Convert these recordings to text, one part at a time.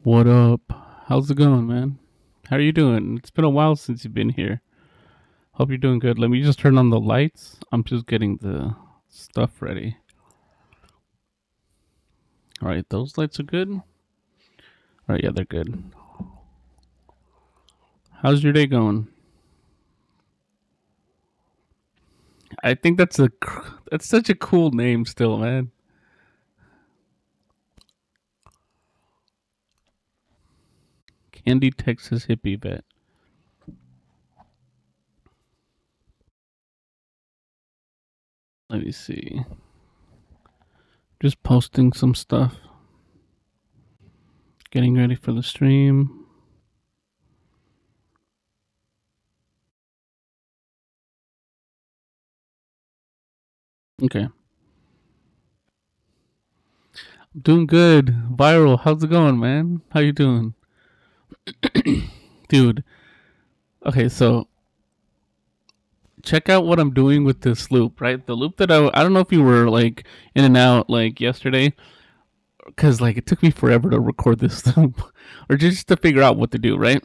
What up? How's it going, man? How are you doing? It's been a while since you've been here. Hope you're doing good. Let me just turn on the lights. I'm just getting the stuff ready. All right, those lights are good. All right, yeah, they're good. How's your day going? I think that's such a cool name still, man. Candy, Texas hippie vet. Let me see. Just posting some stuff. Getting ready for the stream. Okay. I'm doing good. Viral, how's it going, man? How you doing? Dude. Okay, so check out what I'm doing with this loop, right? The loop that I don't know if you were like in and out like yesterday, because like it took me forever to record this loop or just to figure out what to do, right?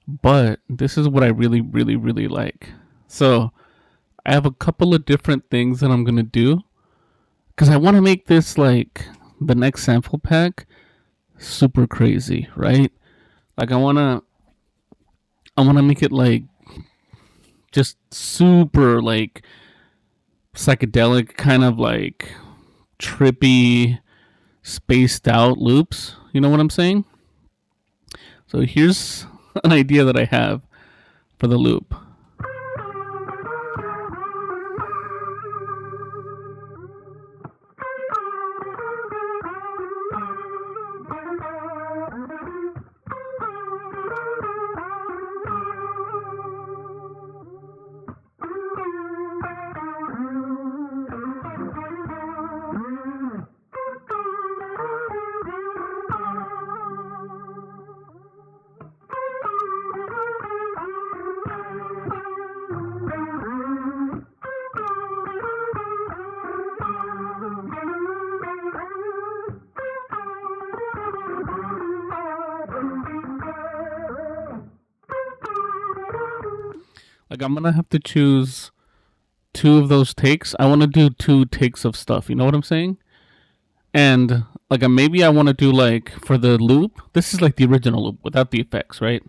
But this is what I really, really, really like. So I have a couple of different things that I'm gonna do because I want to make this like the next sample pack super crazy, right? Like I wanna make it like just super like psychedelic, kind of like trippy, spaced out loops. You know what I'm saying? So here's an idea that I have for the loop. Like I'm gonna have to choose two of those takes. I want to do two takes of stuff. You know what I'm saying? And like maybe I want to do like for the loop. This is like the original loop without the effects, right?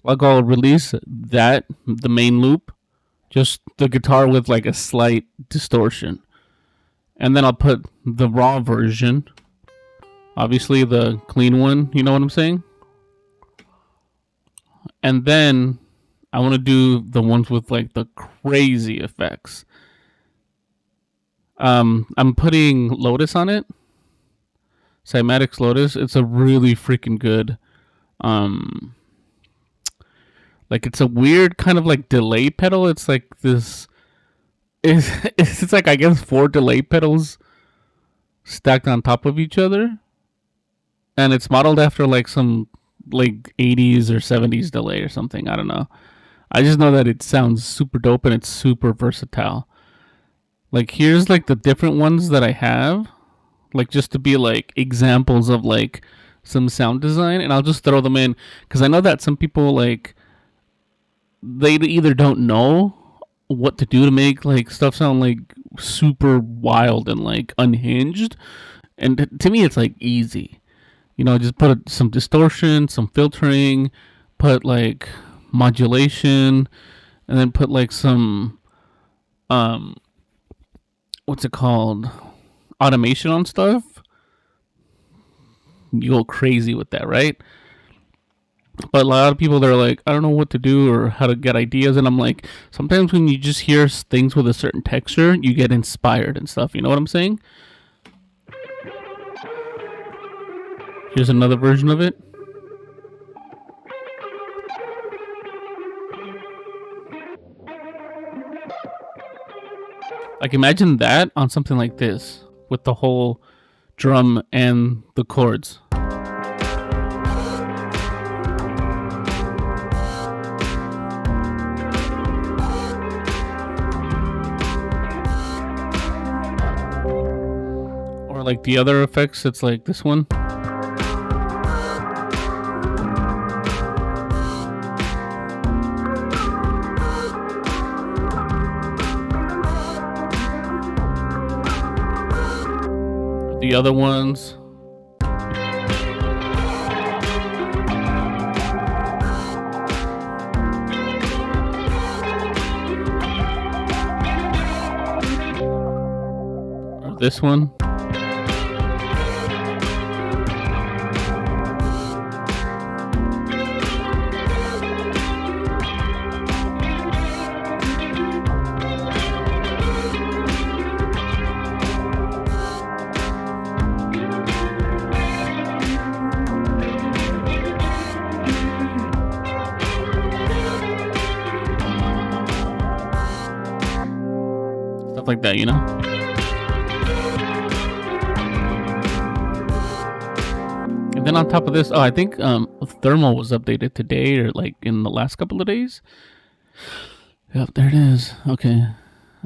Like I'll release the main loop, just the guitar with like a slight distortion, and then I'll put the raw version. Obviously, the clean one. You know what I'm saying? And then I want to do the ones with like the crazy effects. I'm putting Lotus on it. Cymatics Lotus. It's a really freaking good. Um, like it's a weird kind of like delay pedal. It's like this. It's like I guess four delay pedals stacked on top of each other, and it's modeled after like some like 80s or 70s delay or something. I don't know. I just know that it sounds super dope and it's super versatile. Like here's like the different ones that I have, like just to be like examples of like some sound design, and I'll just throw them in because I know that some people like they either don't know what to do to make like stuff sound like super wild and like unhinged, and to me it's like easy. You know, just put some distortion, some filtering, put like modulation, and then put like some what's it called, automation on stuff. You go crazy with that, right? But a lot of people, they're like, I don't know what to do or how to get ideas, and I'm like, sometimes when you just hear things with a certain texture, you get inspired and stuff. You know what I'm saying? Here's another version of it. Like imagine that on something like this with the whole drum and the chords. Or like the other effects, it's like this one. The other ones. Or this one. Stuff like that, you know? And then on top of this, I think thermal was updated today or like in the last couple of days. Yep, there it is. Okay.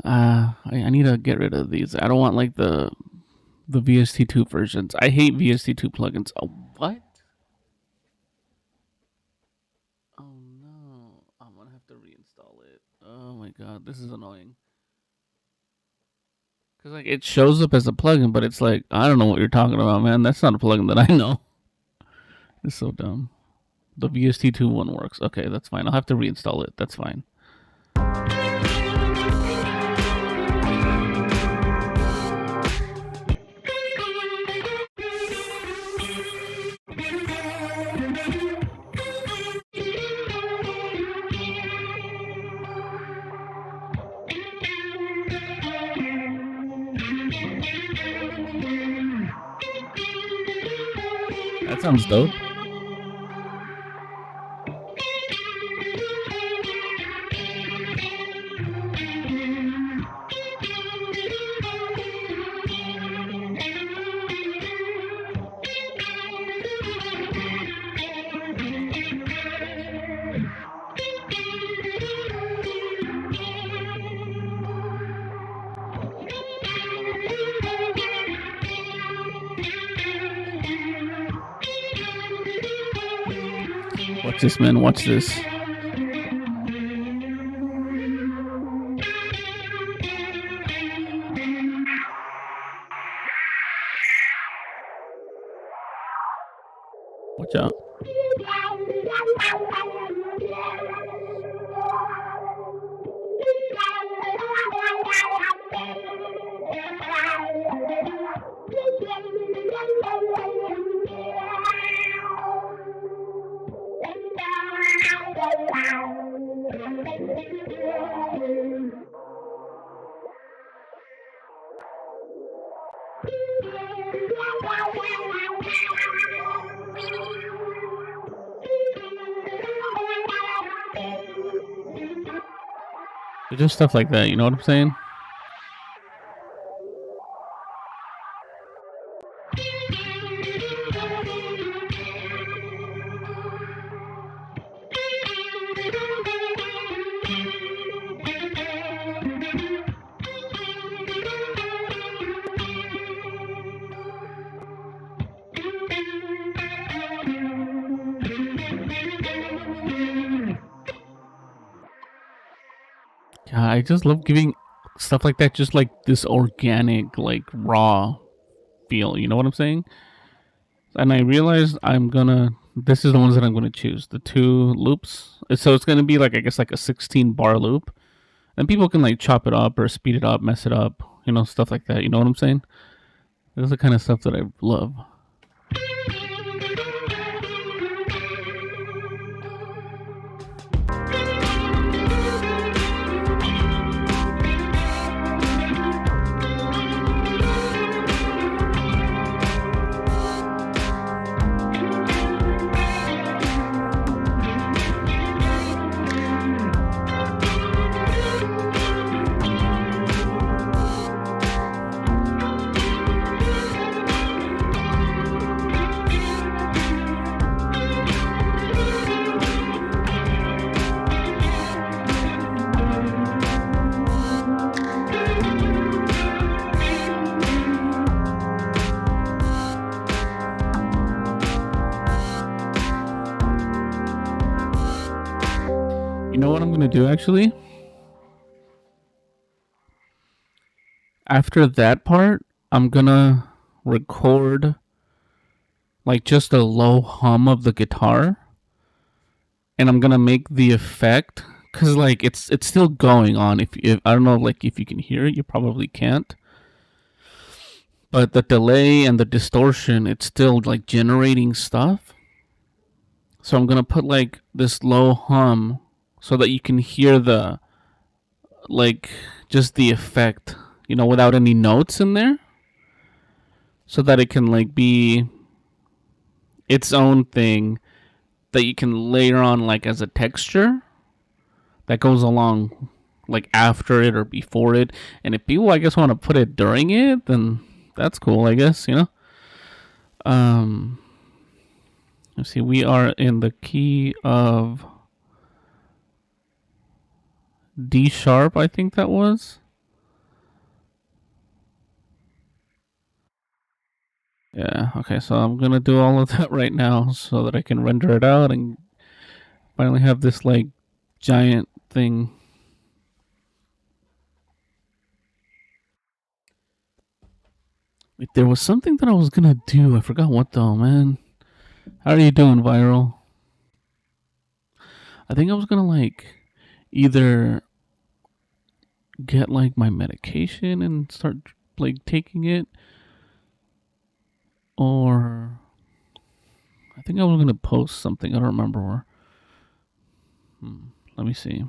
I need to get rid of these. I don't want like the VST2 versions. I hate VST2 plugins. Oh, what? Oh no. I'm gonna have to reinstall it. Oh my god, this is annoying. Cause like it shows up as a plugin, but it's like I don't know what you're talking about, man. That's not a plugin that I know. It's so dumb. The VST2 one works. Okay, that's fine. I'll have to reinstall it. That's fine. That sounds dope. Watch this, man. Watch this. Watch out. Just stuff like that, you know what I'm saying? Yeah, I just love giving stuff like that, just like this organic, like raw feel. You know what I'm saying? And I realized this is the ones that I'm gonna choose. The 2 loops. So it's gonna be like, I guess, like a 16 bar loop, and people can like chop it up or speed it up, mess it up, you know, stuff like that. You know what I'm saying? That's the kind of stuff that I love. You know what I'm gonna do actually? After that part, I'm gonna record like just a low hum of the guitar, and I'm gonna make the effect because like it's still going on. If I don't know, like if you can hear it, you probably can't. But the delay and the distortion, it's still like generating stuff. So I'm gonna put like this low hum so that you can hear the like just the effect, without any notes in there, so that it can like be its own thing that you can layer on like as a texture that goes along like after it or before it. And if people I guess want to put it during it, then that's cool, I guess. Um let's see, we are in the key of D sharp, I think that was. Yeah, okay, so I'm gonna do all of that right now so that I can render it out and finally have this like giant thing. Wait, there was something that I was gonna do. I forgot what though, man. How are you doing, Viral? I think I was gonna like either get like my medication and start like taking it, or I think I was gonna post something. I don't remember where. Let me see.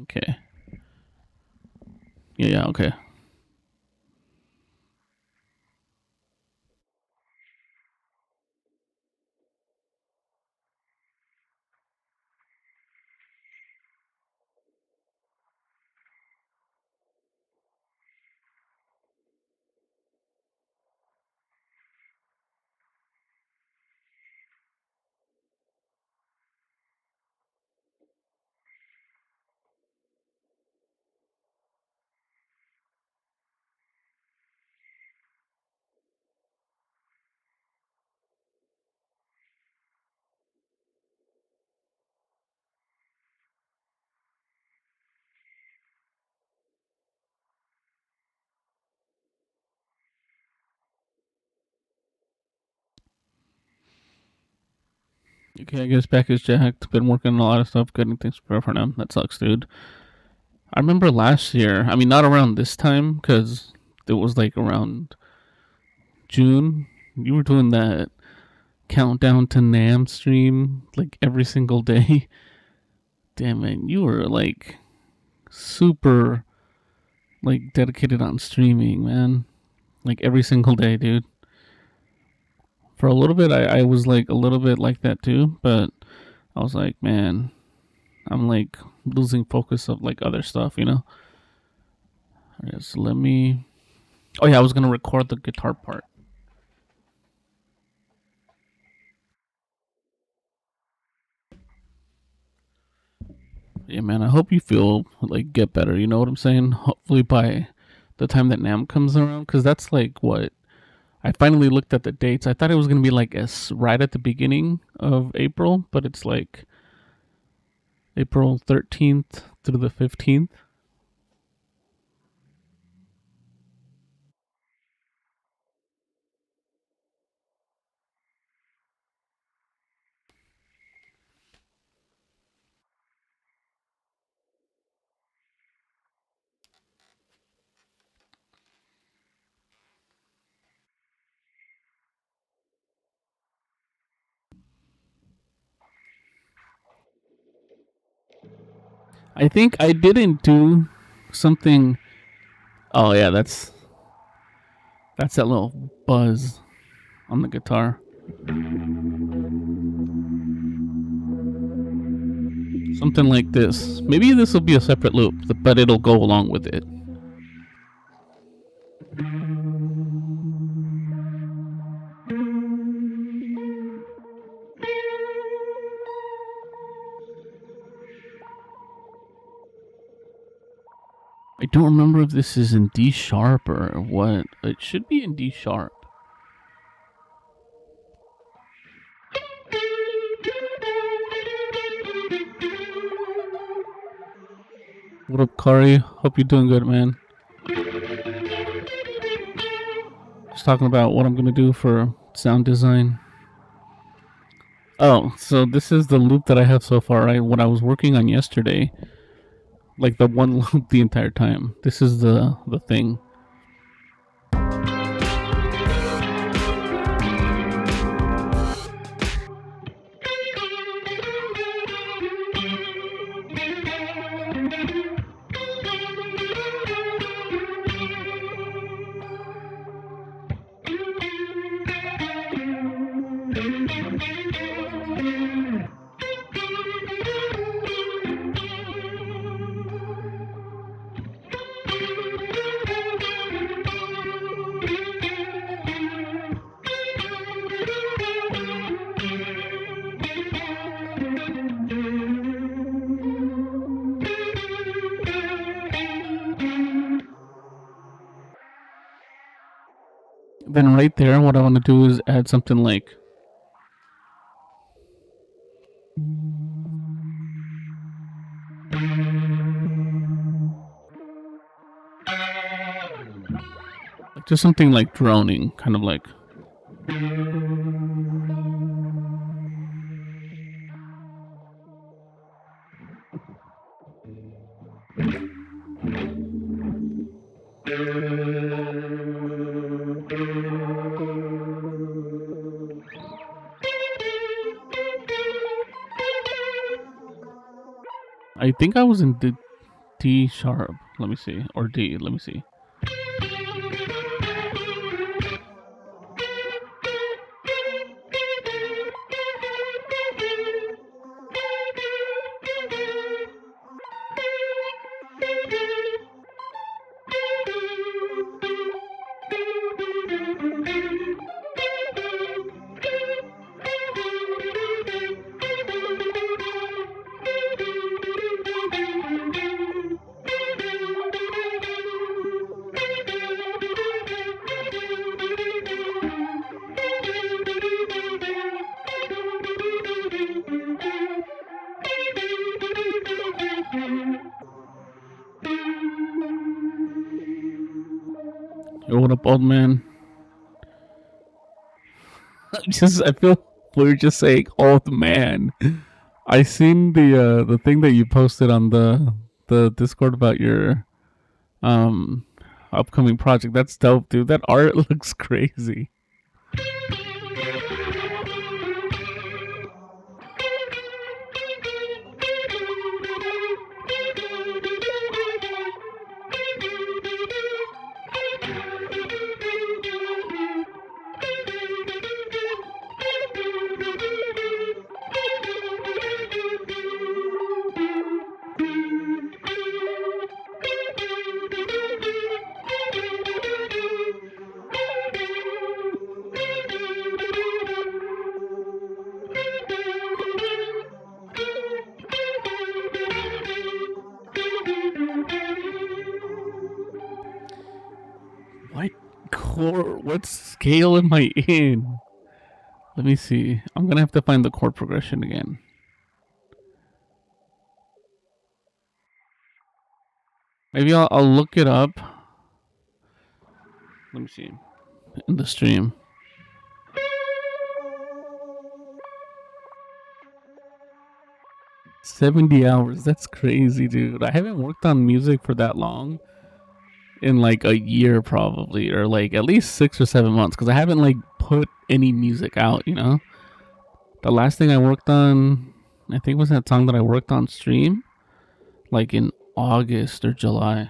Okay. Yeah, okay. Okay, I guess back is jacked. Been working on a lot of stuff, getting things prepared for now. That sucks, dude. I remember last year. I mean, not around this time because it was like around June. You were doing that countdown to NAMM stream like every single day. Damn it, you were like super like dedicated on streaming, man. Like every single day, dude. For a little bit, I was like a little bit like that too, but I was like, man, I'm like losing focus of like other stuff. Alright, so let me. Oh yeah, I was gonna record the guitar part. Yeah, man. I hope you feel like get better. You know what I'm saying? Hopefully by the time that NAM comes around, because that's like what I finally looked at the dates. I thought it was gonna be like right at the beginning of April, but it's like April 13th through the 15th. I think I didn't do something. Oh yeah, that's that little buzz on the guitar. Something like this. Maybe this will be a separate loop, but it'll go along with it. I don't remember if this is in D sharp or what. It should be in D sharp. What up, Kari? Hope you're doing good, man. Just talking about what I'm gonna do for sound design. Oh, so this is the loop that I have so far, right? What I was working on yesterday, like the one loop the entire time. This is the thing. Then right there, what I want to do is add something like just something like droning, kind of like. I think I was in D sharp. Let me see. Or D. Let me see. Yo, what up, old man? I feel we're just saying old man. I seen the thing that you posted on the Discord about your upcoming project. That's dope, dude. That art looks crazy. What scale am I in? Let me see. I'm gonna have to find the chord progression again. Maybe I'll look it up. Let me see. In the stream. $70. That's crazy, dude. I haven't worked on music for that long. In like a year probably, or like at least 6 or 7 months, because I haven't like put any music out, you know. The last thing I worked on, I think, was that song that I worked on stream, like in August or July.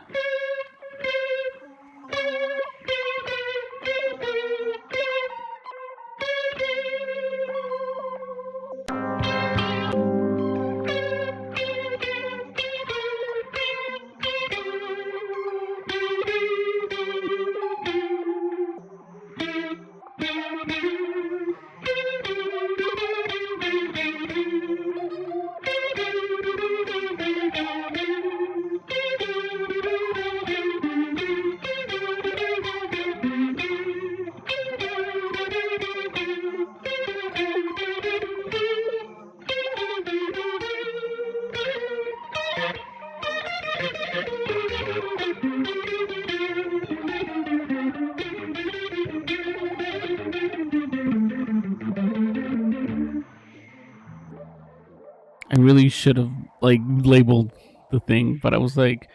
I really should have like labeled the thing, but I was like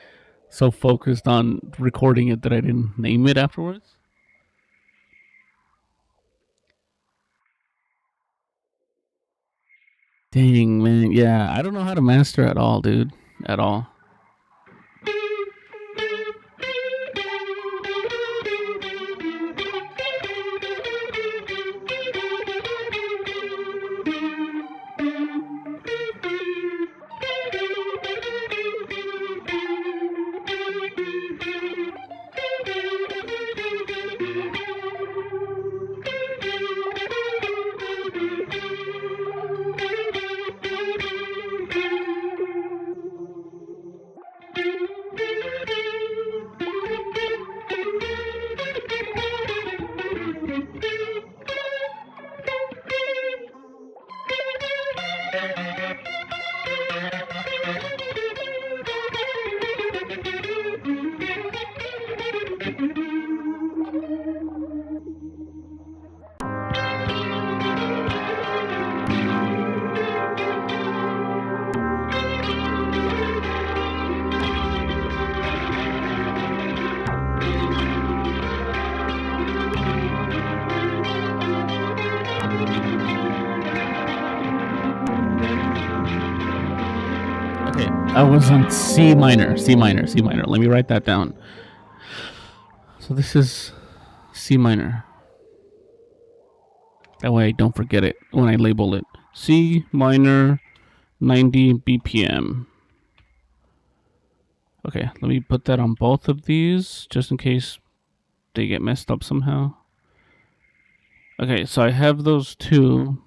so focused on recording it that I didn't name it afterwards. Dang, man. Yeah, I don't know how to master at all, dude. At all. Okay, I was on C minor, C minor, C minor. Let me write that down. So this is C minor. That way I don't forget it when I label it. C minor 90 BPM. Okay, let me put that on both of these just in case they get messed up somehow. Okay, so I have those two.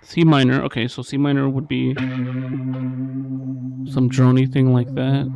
C minor. Okay, so C minor would be some drony thing like that.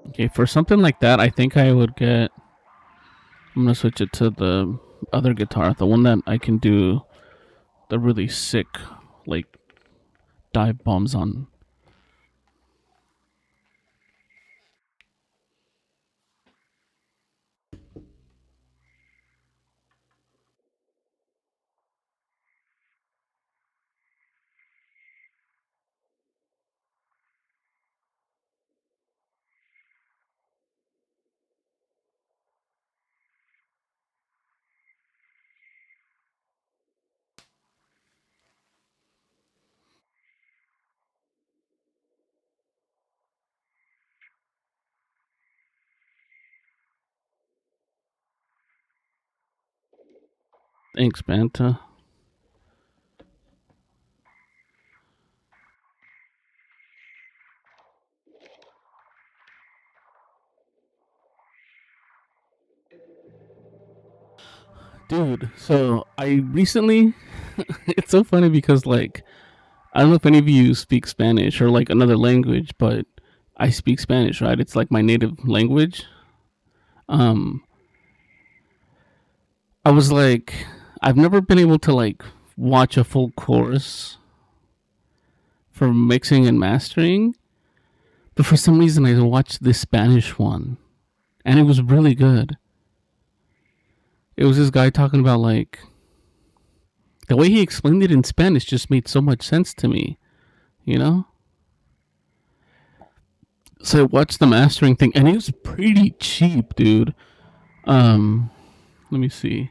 Okay, for something like that, I think I would get. I'm gonna switch it to the other guitar, the one that I can do the really sick, like, dive bombs on. Thanks, Banta. Dude, so I recently. It's so funny because, like, I don't know if any of you speak Spanish or, like, another language, but I speak Spanish, right? It's like my native language. Um, I was like, I've never been able to like watch a full course for mixing and mastering, but for some reason I watched the Spanish one, and it was really good. It was this guy talking about like the way he explained it in Spanish just made so much sense to me, you know? So I watched the mastering thing and it was pretty cheap, dude. Um Let me see.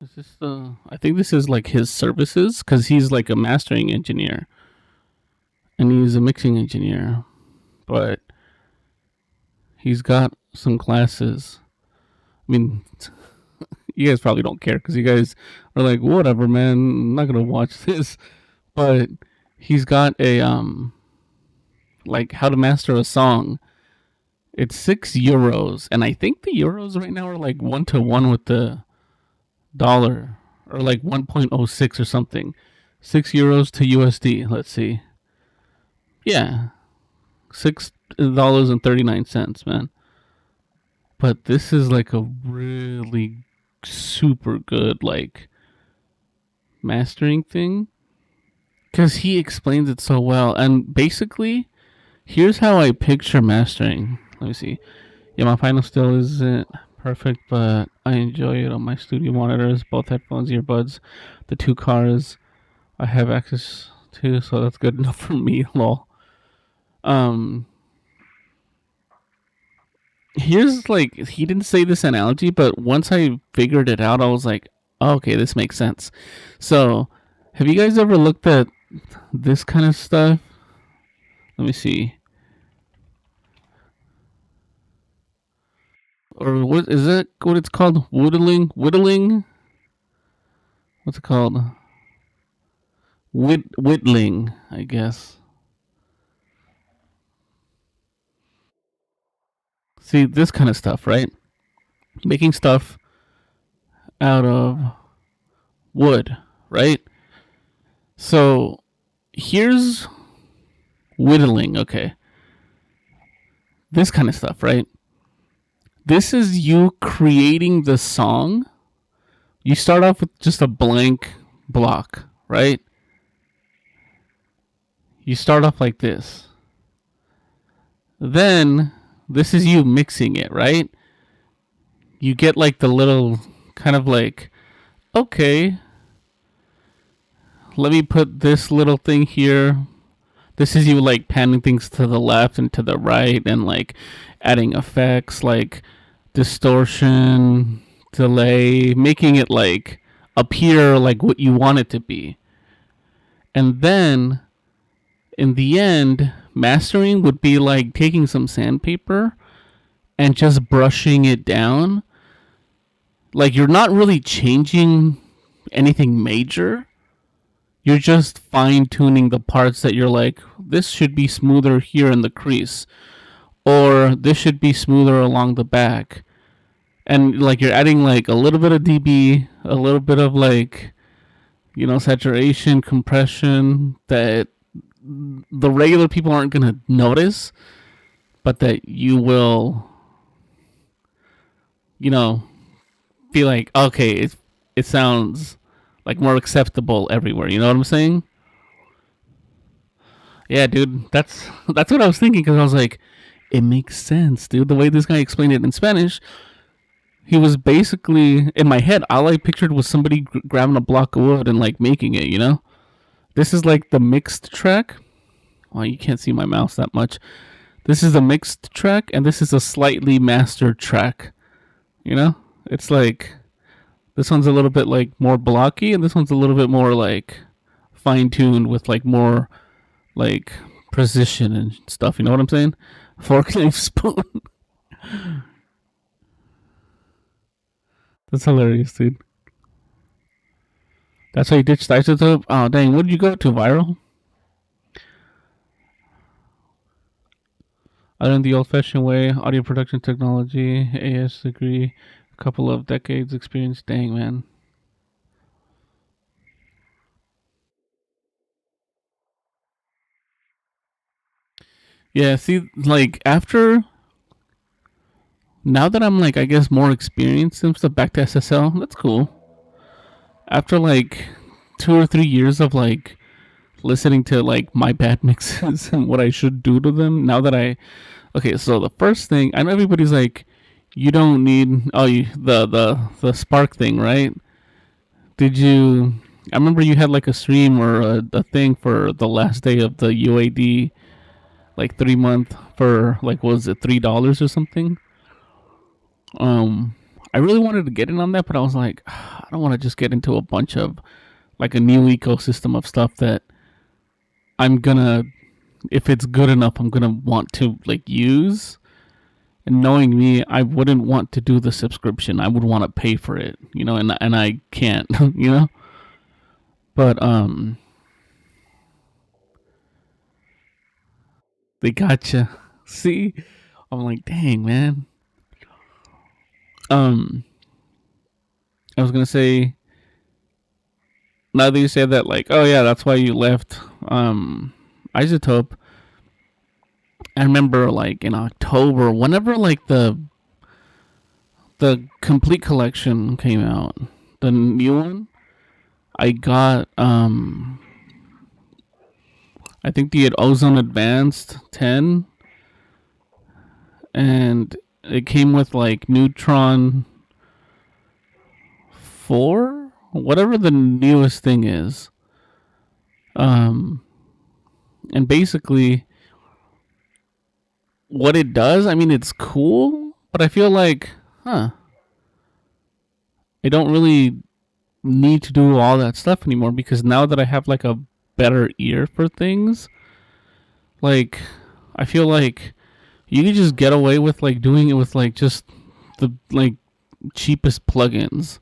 Is this the I think this is like his services cuz he's like a mastering engineer and he's a mixing engineer, but he's got some classes. I mean, you guys probably don't care cuz you guys are like whatever, man, I'm not going to watch this. But he's got a like how to master a song. It's €6, and I think the euros right now are like 1 to 1 with the dollar, or like 1.06 or something. €6 to USD. Let's see. Yeah, $6.39, man. But this is like a really super good like mastering thing because he explains it so well. And basically, here's how I picture mastering. Let me see. Yeah, my final still isn't perfect, but I enjoy it on my studio monitors, both headphones, earbuds, the two cars I have access to, so that's good enough for me. Lol. Um, Here's like he didn't say this analogy, but once I figured it out, I was like, oh, okay, this makes sense. So, have you guys ever looked at this kind of stuff? Let me see. Or what is that? What it's called? Whittling? Whittling? What's it called? Whittling, I guess. See this kind of stuff, right? Making stuff out of wood, right? So here's whittling. Okay, this kind of stuff, right? This is you creating the song. You start off with just a blank block, right? You start off like this. Then this is you mixing it, right? You get like the little kind of like, okay, let me put this little thing here. This is you like panning things to the left and to the right and like adding effects like distortion, delay, making it like appear like what you want it to be. And then in the end, mastering would be like taking some sandpaper and just brushing it down. Like you're not really changing anything major. You're just fine tuning the parts that you're like, this should be smoother here in the crease, or this should be smoother along the back. And like you're adding like a little bit of dB, a little bit of like, saturation, compression that the regular people aren't going to notice, but that you will, you know, be like, okay, it sounds like more acceptable everywhere. You know what I'm saying? Yeah, dude, that's what I was thinking because I was like, it makes sense, dude. The way this guy explained it in Spanish, he was basically in my head. All I pictured was somebody grabbing a block of wood and like making it. This is like the mixed track. Well, you can't see my mouse that much. This is a mixed track, and this is a slightly mastered track. It's like this one's a little bit like more blocky, and this one's a little bit more like fine tuned with like more like precision and stuff. You know what I'm saying? Fork knife spoon. That's hilarious, dude. That's how you ditched isotope. Oh dang! What did you go to viral? I learned the old-fashioned way, audio production technology, AS degree, a couple of decades experience. Dang, man. Yeah, see, like after now that I'm like I guess more experienced and stuff back to SSL, that's cool. After like 2 or 3 years of like listening to like my bad mixes and what I should do to them, now that I okay, so the first thing I know everybody's like, you don't need the Spark thing, right? Did you? I remember you had like a stream or a thing for the last day of the UAD, like 3 month for like what was it $3 or something? Um, I really wanted to get in on that, but I was like, I don't want to just get into a bunch of like a new ecosystem of stuff that I'm gonna, if it's good enough, I'm gonna want to like use. And knowing me, I wouldn't want to do the subscription. I would want to pay for it, and I can't, you know. But they gotcha. See, I'm like, dang man. Um, I was gonna say, now that you said that, like, oh yeah, that's why you left Isotope. I remember like in October, whenever like the complete collection came out, the new one, I got I think the Ozone Advanced 10, and it came with like Neutron 4, whatever the newest thing is. And basically what it does, I mean, it's cool, but I feel like, I don't really need to do all that stuff anymore because now that I have like a better ear for things, like I feel like you can just get away with like doing it with like just the like cheapest plugins,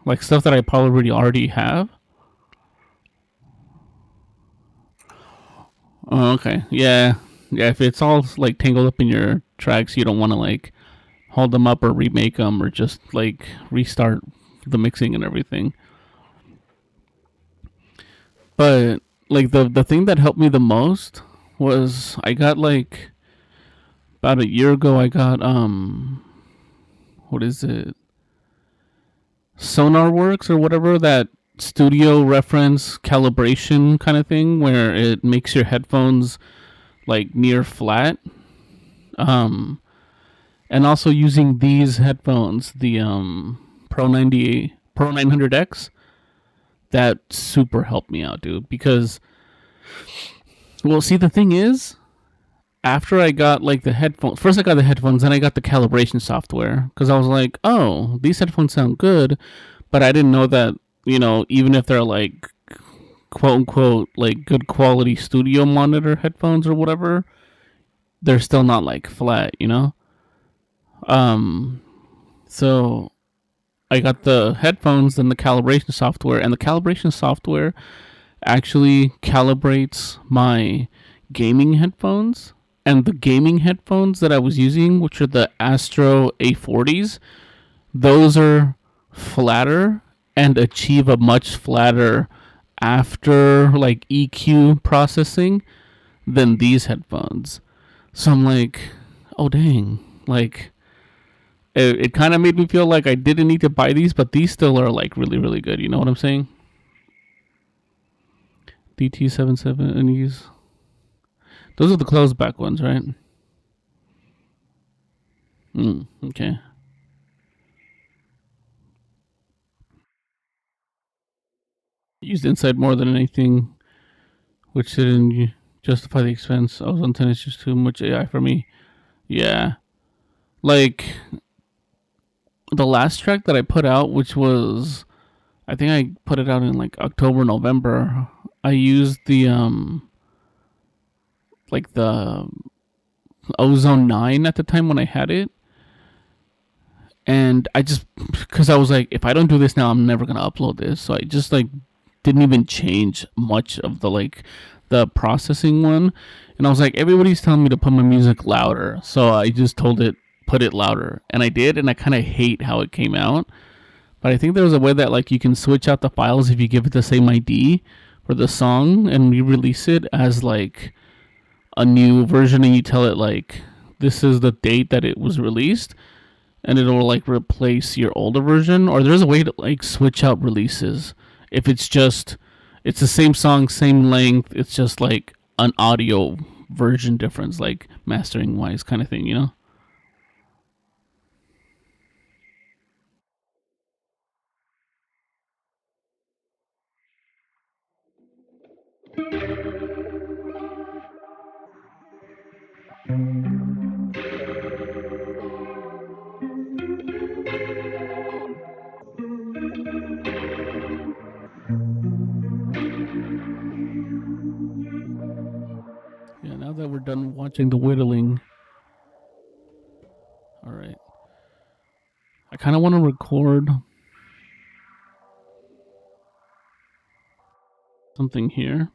like stuff that I probably already have. Oh, okay. Yeah. Yeah, if it's all like tangled up in your tracks, you don't want to like hold them up or remake them or just like restart the mixing and everything. But like the thing that helped me the most was I got like about a year ago I got what is it? SonarWorks or whatever, that studio reference calibration kind of thing where it makes your headphones like near flat. Um and also using these headphones, the Pro 900X, that super helped me out, dude. Because, well, see, the thing is, after I got like the headphones, first I got the headphones, then I got the calibration software because I was like, oh, these headphones sound good, but I didn't know that, even if they're like quote unquote like good quality studio monitor headphones or whatever, they're still not like flat. Um, so I got the headphones, then the calibration software, and the calibration software actually calibrates my gaming headphones. And the gaming headphones that I was using, which are the Astro A40s, those are flatter and achieve a much flatter after like EQ processing than these headphones. So I'm like, oh dang, like it kind of made me feel like I didn't need to buy these, but these still are like really, really good. You know what I'm saying? DT77s. Those are the closed back ones, right? Okay. Used inside more than anything, which didn't justify the expense. I was on 10, it's just too much AI for me. Yeah. Like, the last track that I put out, which was, I think I put it out in like October, November, I used the, like the Ozone 9 at the time when I had it. And I just, because I was like, if I don't do this now, I'm never going to upload this. So I just like didn't even change much of the like the processing one. And I was like, everybody's telling me to put my music louder. So I just told it, put it louder. And I did. And I kind of hate how it came out. But I think there was a way that like you can switch out the files if you give it the same ID for the song and re-release it as like a new version and you tell it like this is the date that it was released, and it'll like replace your older version. Or there's a way to like switch out releases if it's the same song, same length. It's just like an audio version difference, like mastering wise kind of thing, you know? Yeah, now that we're done watching the whittling, all right. I kind of want to record something here.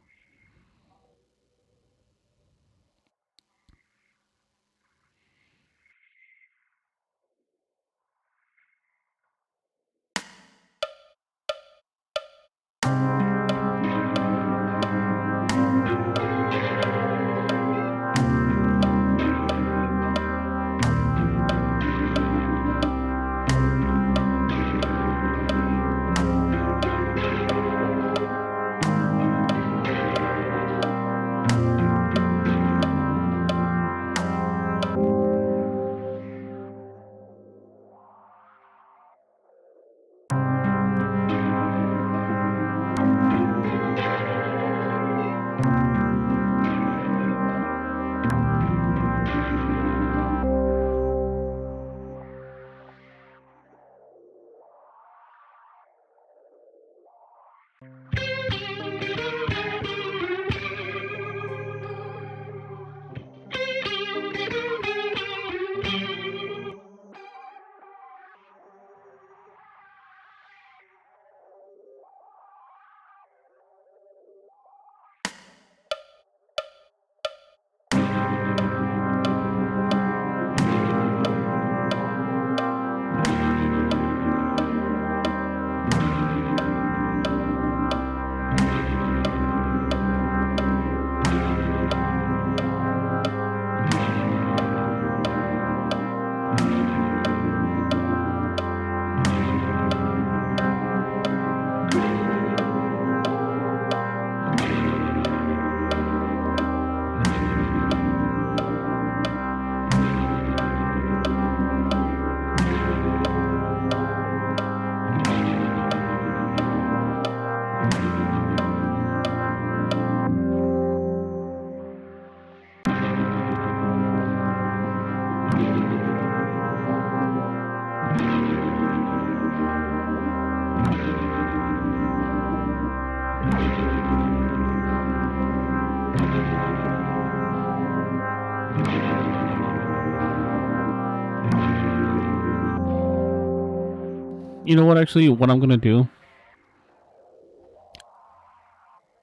You know what? Actually, what I'm gonna do,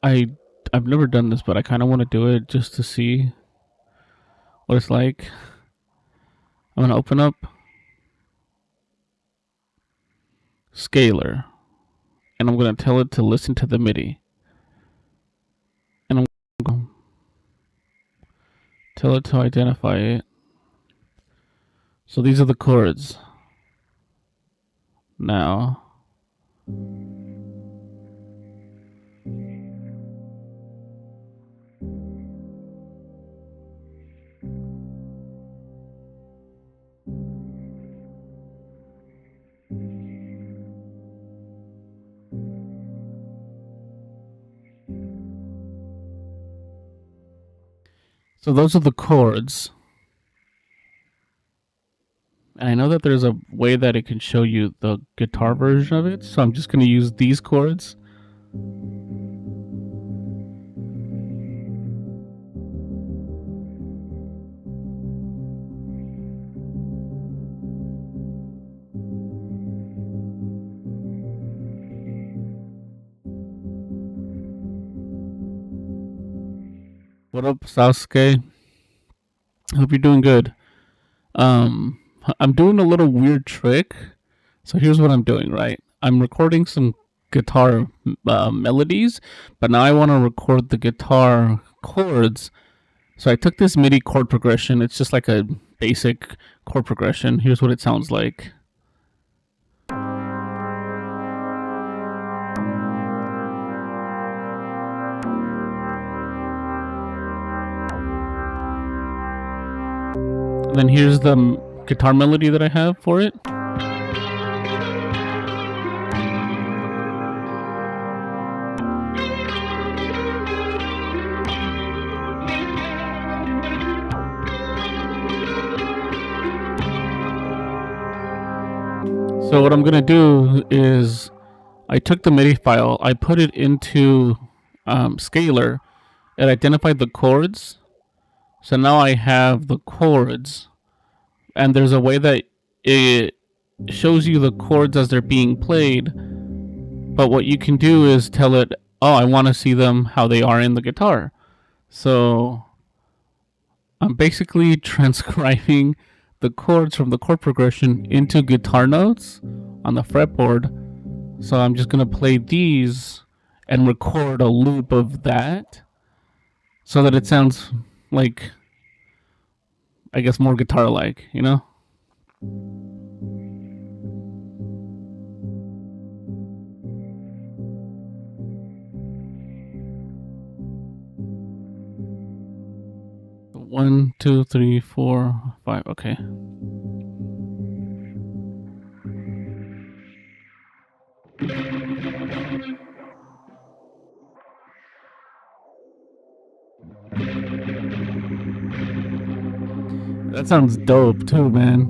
I I've never done this, but I kind of want to do it just to see what it's like. I'm gonna open up Scalar, and I'm gonna tell it to listen to the MIDI, and I'm gonna tell it to identify it. So these are the chords. Now, so those are the chords. And I know that there's a way that it can show you the guitar version of it, so I'm just gonna use these chords. What up, Sasuke? Hope you're doing good. Um, I'm doing a little weird trick. So here's what I'm doing, right? I'm recording some guitar melodies, but now I want to record the guitar chords So I took this MIDI chord progression. It's just like a basic chord progression. Here's what it sounds like. And then here's the guitar melody that I have for it. So what I'm gonna do is I took the MIDI file, I put it into Scalar, it identified the chords. So now I have the chords, and there's a way that it shows you the chords as they're being played. But what you can do is tell it, oh, I want to see them how they are in the guitar. So I'm basically transcribing the chords from the chord progression into guitar notes on the fretboard. So I'm just going to play these and record a loop of that so that it sounds like, I guess, more guitar-like, you know? One, two, three, four, five. Okay. That sounds dope too, man.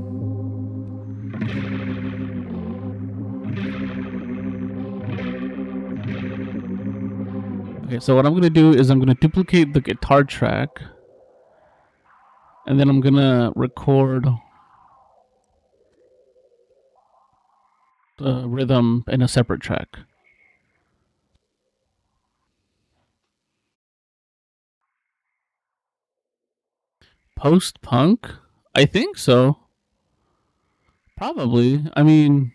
Okay, so what I'm gonna do is I'm gonna duplicate the guitar track, and then I'm gonna record the rhythm in a separate track. Post-punk? I think so. Probably. I mean,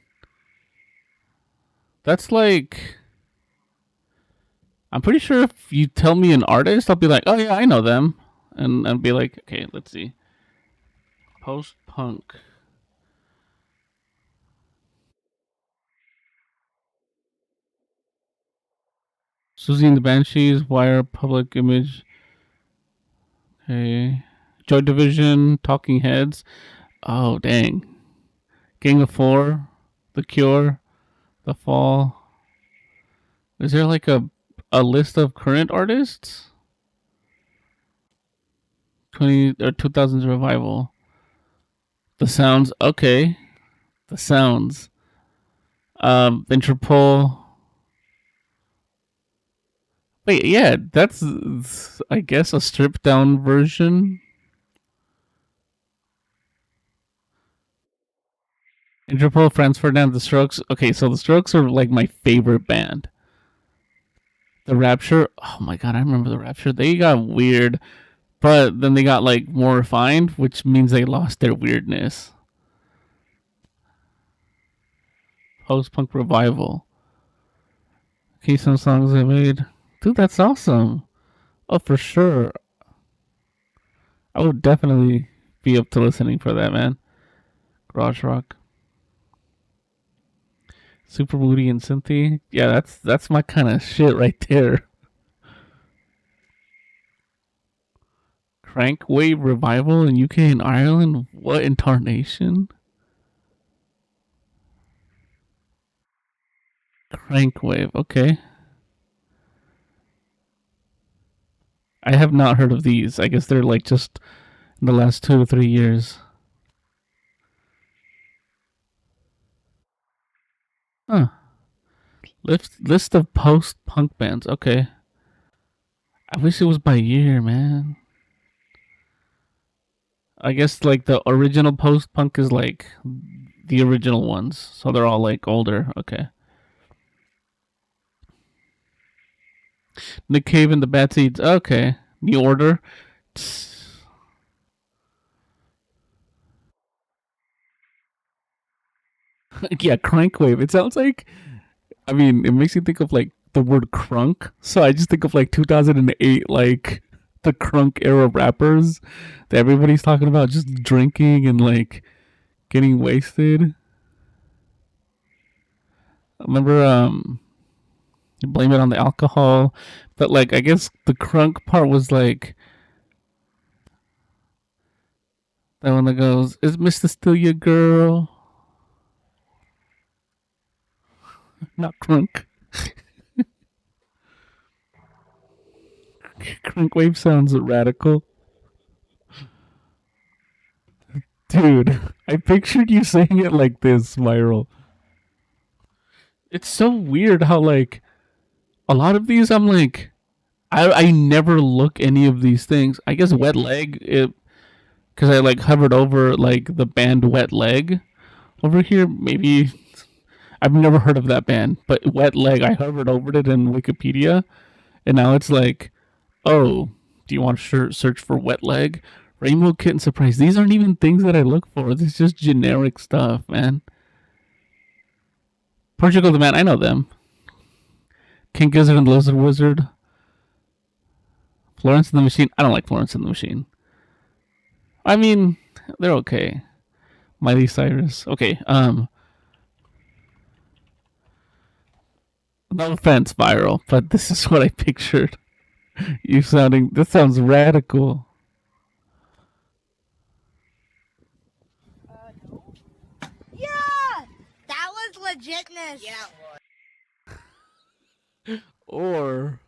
that's like, I'm pretty sure if you tell me an artist, I'll be like, oh yeah, I know them. And I'll be like, okay, let's see. Post-punk. Susie and the Banshees, Wire, Public Image. Okay. Joy Division, Talking Heads. Oh, dang. Gang of Four, The Cure, The Fall. Is there like a list of current artists? 2000s revival. The Sounds. Okay. The Sounds. Interpol. Wait, yeah, that's, I guess, a stripped down version. Interpol, Franz Ferdinand, The Strokes. Okay, so The Strokes are like my favorite band. The Rapture. Oh my god, I remember The Rapture. They got weird, but then they got like more refined, which means they lost their weirdness. Post punk revival. Okay, some songs they made. Dude, that's awesome. Oh, for sure. I would definitely be up to listening for that, man. Garage rock. Super Moody and Synthy. Yeah, that's my kind of shit right there. Crank Wave revival in UK and Ireland. What in tarnation? Crank Wave. Okay. I have not heard of these. I guess they're like just in the last 2 to 3 years. Huh. List of post-punk bands. Okay. I wish it was by year, man. I guess like the original post-punk is like the original ones, so they're all like older. Okay. Nick Cave and the Bad Seeds. Okay. New Order. Yeah, Crankwave. It sounds like, I mean, it makes you think of like the word crunk. So I just think of like 2008, like the crunk era rappers that everybody's talking about, just drinking and like getting wasted. I remember you blame it on the alcohol, but like I guess the crunk part was like that one that goes, "Is Mister still your girl?" Not crunk. Crunk wave sounds radical, dude. I pictured you saying it like this, viral. It's so weird how like a lot of these I'm like I never look any of these things. I guess wet leg it because I like hovered over like the band Wet Leg over here. Maybe I've never heard of that band, but Wet Leg I hovered over it in Wikipedia, and now it's like, oh, do you want to search for Wet Leg? Rainbow Kitten Surprise. These aren't even things that I look for. This is just generic stuff, man. Portugal the Man, I know them. King Gizzard and the Lizard Wizard. Florence and the Machine. I don't like Florence and the Machine. I mean, they're okay. Miley Cyrus. Okay. No offense, viral, but this is what I pictured. You sounding. This sounds radical. Yeah, that was legitness. Yeah. Or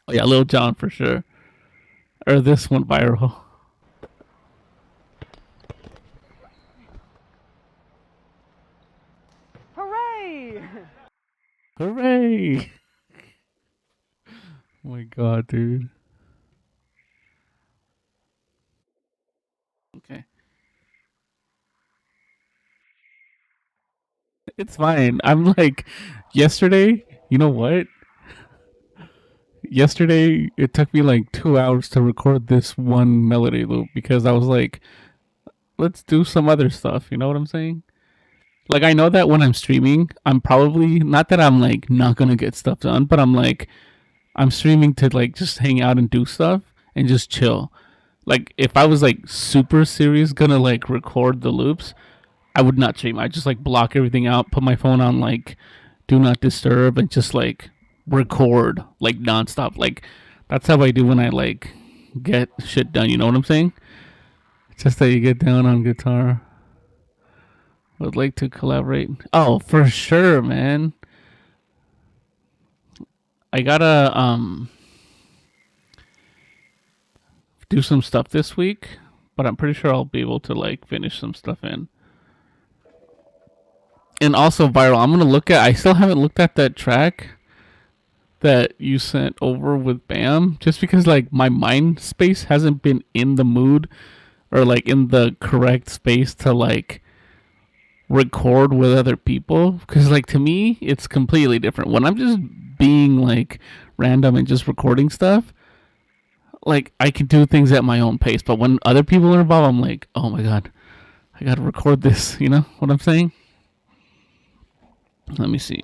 oh yeah, Lil Jon for sure. Or this one viral. Hooray! Hooray! Oh my god, dude. Okay. It's fine. I'm like, yesterday, you know what? Yesterday, it took me like 2 hours to record this one melody loop because I was like, let's do some other stuff. You know what I'm saying? Like, I know that when I'm streaming, I'm probably not that I'm like not gonna get stuff done, but I'm like, I'm streaming to like just hang out and do stuff and just chill. Like, if I was like super serious gonna like record the loops, I would not stream. I just like block everything out, put my phone on like do not disturb, and just like record like nonstop. Like that's how I do when I like get shit done. You know what I'm saying? Just that you get down on guitar. Would like to collaborate. Oh, for sure, man. I gotta do some stuff this week, but I'm pretty sure I'll be able to like finish some stuff in. And also viral, I'm gonna look at. I still haven't looked at that track that you sent over with Bam, just because like my mind space hasn't been in the mood or like in the correct space to like record with other people. Because like to me, it's completely different when I'm just being like random and just recording stuff. Like I can do things at my own pace, but when other people are involved, I'm like, oh my god, I gotta record this. You know what I'm saying? Let me see.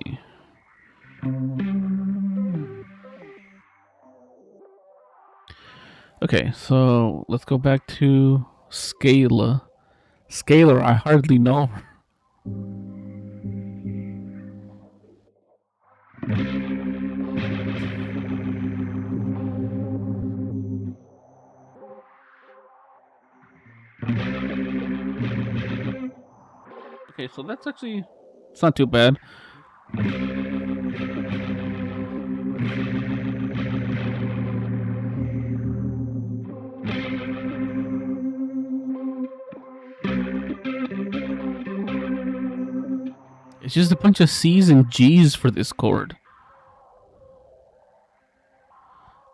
Okay, so let's go back to Scala. Scalar, I hardly know. Okay, so that's actually it's not too bad. It's just a bunch of C's and G's for this chord.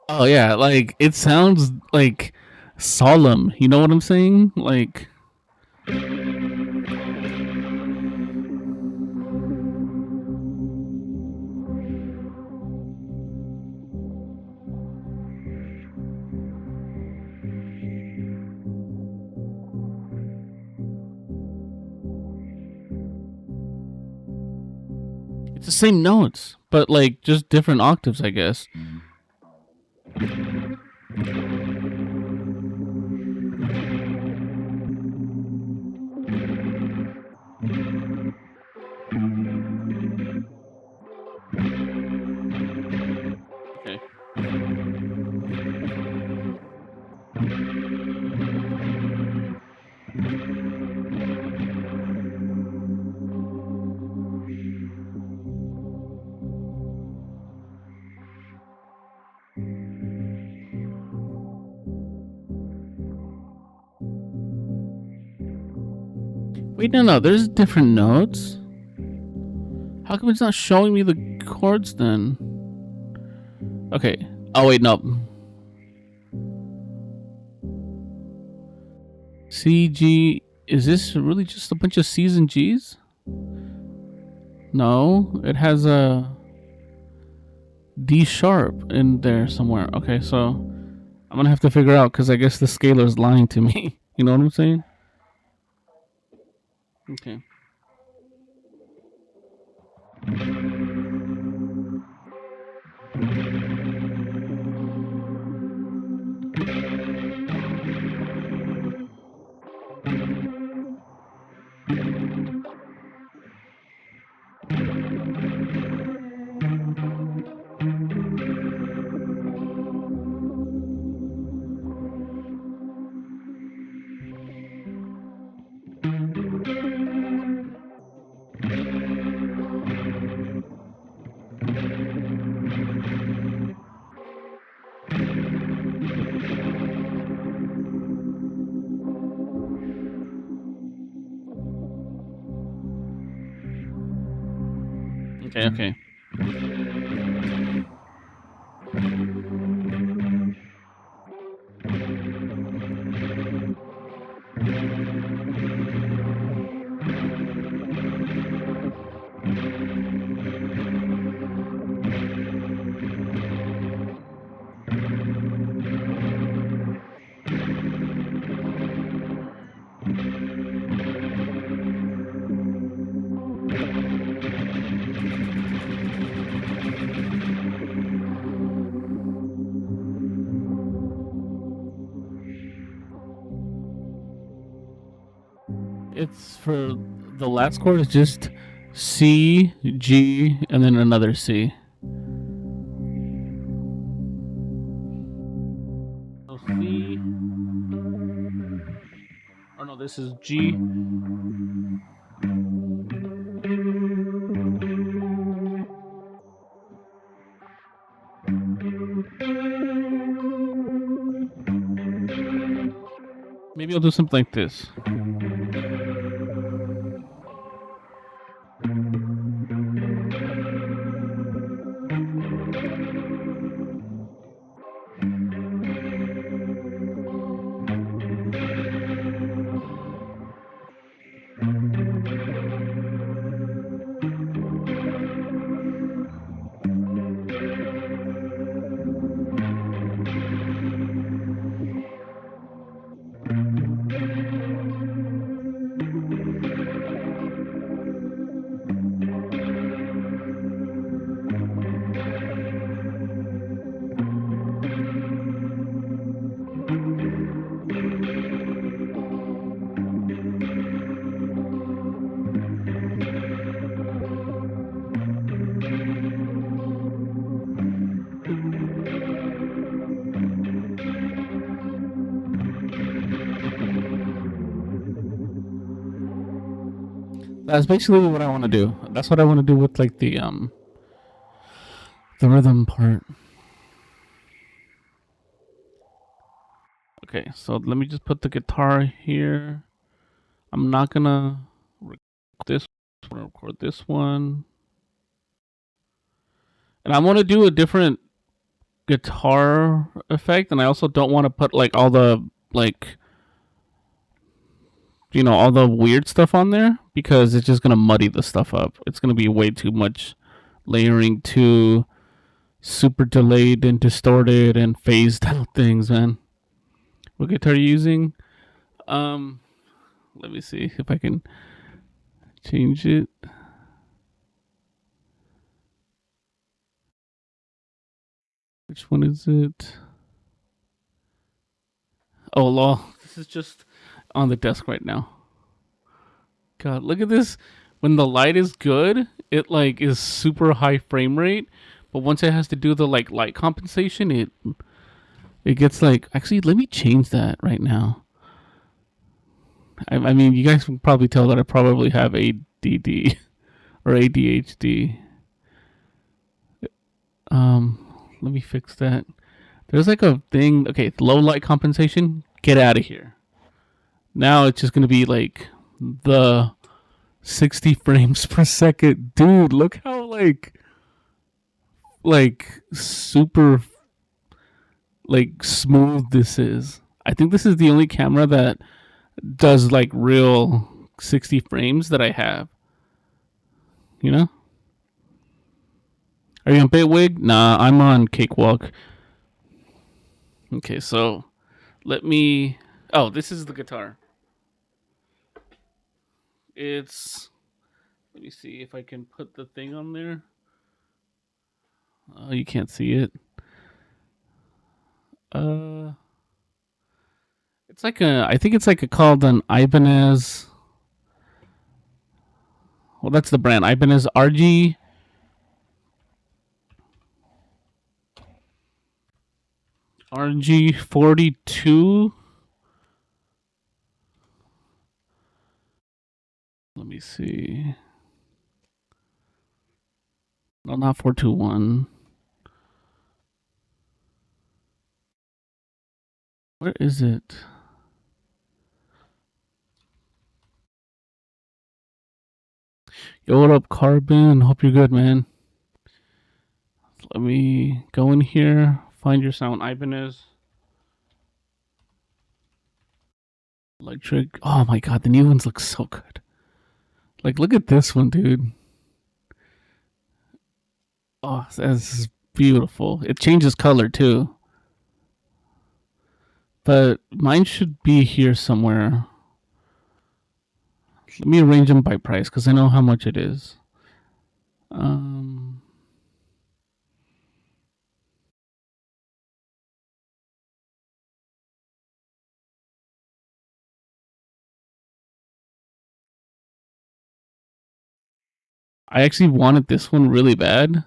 Oh yeah, like it sounds like solemn. You know what I'm saying? Like It's the same notes, but like just different octaves, I guess. Okay. Wait, no, there's different notes. How come it's not showing me the chords then? Okay. Oh wait, no. C, G. Is this really just a bunch of C's and G's? No, it has a D sharp in there somewhere. Okay, so I'm gonna have to figure out because I guess the scaler is lying to me. You know what I'm saying? Okay. Okay. It's for the last chord is just C, G, and then another C. So C. Oh no, this is G. Maybe I'll do something like this. That's basically what I want to do. That's what I want to do with like the rhythm part. Okay, so let me just put the guitar here. I'm not gonna record this. I'm gonna record this one, and I want to do a different guitar effect, and I also don't want to put like all the like all the weird stuff on there because it's just gonna muddy the stuff up. It's gonna be way too much layering, too super delayed and distorted and phased out things, man. What guitar are you using? Let me see if I can change it. Which one is it? Oh, lol. This is just on the desk right now. God, look at this. When the light is good, it like is super high frame rate. But once it has to do the like light compensation, it gets like, actually, let me change that right now. I mean, you guys can probably tell that I probably have ADD or ADHD. Let me fix that. There's like a thing. Okay, low light compensation. Get out of here. Now it's just gonna be like the 60 frames per second. Dude, look how like super like smooth this is. I think this is the only camera that does like real 60 frames that I have. You know? Are you on Bitwig? Nah, I'm on Cakewalk. Okay, so let me. Oh, this is the guitar. It's. Let me see if I can put the thing on there. Oh, you can't see it. Uh, it's like a. I think it's like a called an Ibanez. Well, that's the brand Ibanez RG42. Let me see. No, not 421. Where is it? Yo, what up, Carbon? Hope you're good, man. Let me go in here, find your sound, Ibanez. Electric. Oh my god, the new ones look so good. Like, look at this one, dude. Oh, this is beautiful. It changes color too. But mine should be here somewhere. Let me arrange them by price because I know how much it is. Um, I actually wanted this one really bad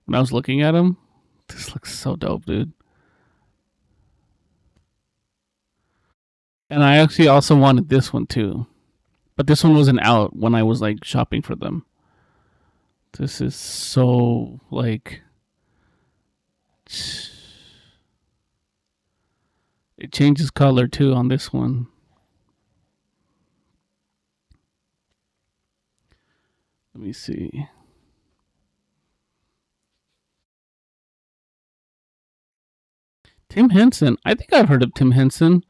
when I was looking at them. This looks so dope, dude. And I actually also wanted this one too. But this one wasn't out when I was like shopping for them. This is so like it changes color too on this one. Let me see. Tim Henson. I think I've heard of Tim Henson.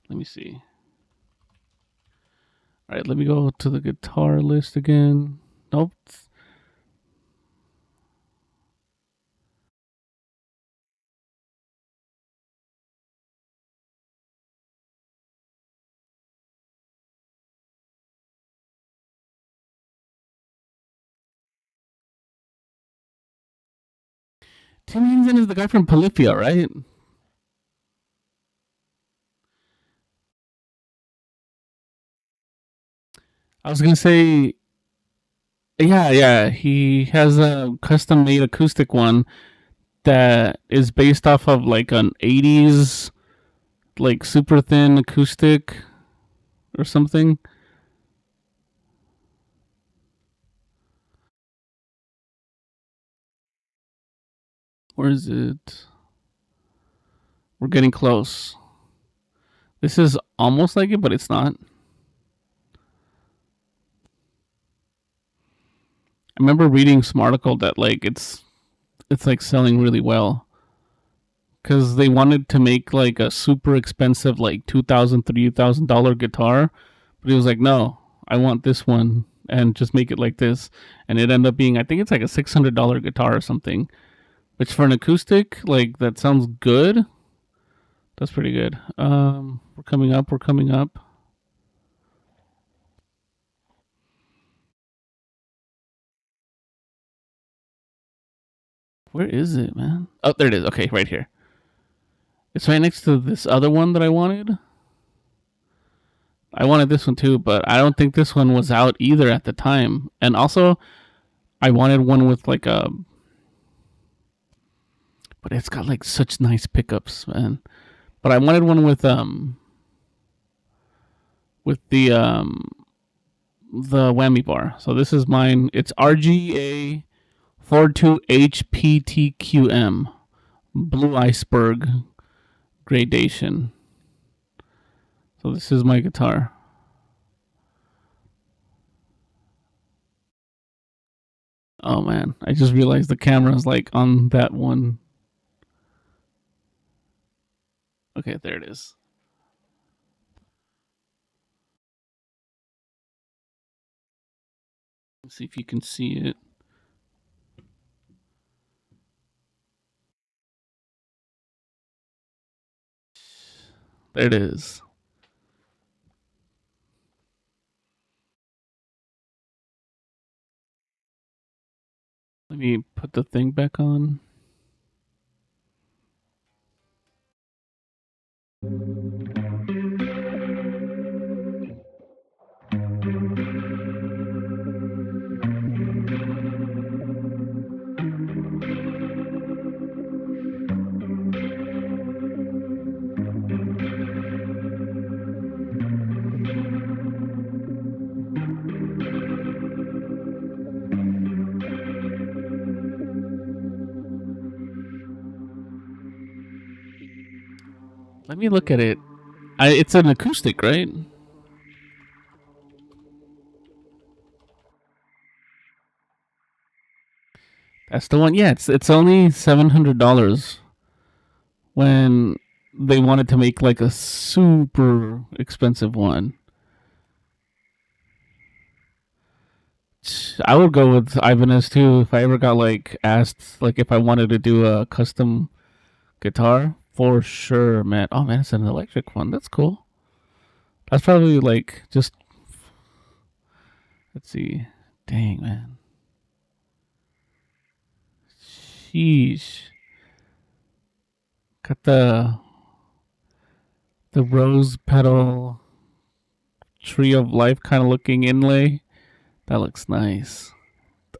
Let me see. All right, let me go to the guitar list again. Nope. Tim Henson is the guy from Polyphia, right? I was gonna say, yeah. He has a custom-made acoustic one that is based off of like an '80s like super thin acoustic or something. Where is it? We're getting close. This is almost like it, but it's not. I remember reading some article that like it's like selling really well because they wanted to make like a super expensive like $2,000 $3,000 guitar, but he was like, no, I want this one and just make it like this, and it ended up being I think it's like a $600 guitar or something, which for an acoustic like that sounds good. That's pretty good. We're coming up. We're coming up. Where is it, man? Oh, there it is. Okay, right here. It's right next to this other one that I wanted. I wanted this one too, but I don't think this one was out either at the time. And also, I wanted one with like a, but it's got like such nice pickups, man. But I wanted one with the whammy bar. So this is mine. It's RGA 42HPTQM Blue Iceberg gradation. So this is my guitar. Oh man, I just realized the camera's like on that one. Okay, there it is. Let's see if you can see it. There it is. Let me put the thing back on. Let me look at it. It's an acoustic, right? That's the one. Yeah, it's only $700 when they wanted to make like a super expensive one. I would go with Ibanez too if I ever got like asked like if I wanted to do a custom guitar for sure, man. Oh man, it's an electric one. That's cool. That's probably like just let's see. Dang man. Sheesh. Got the rose petal tree of life kind of looking inlay. That looks nice.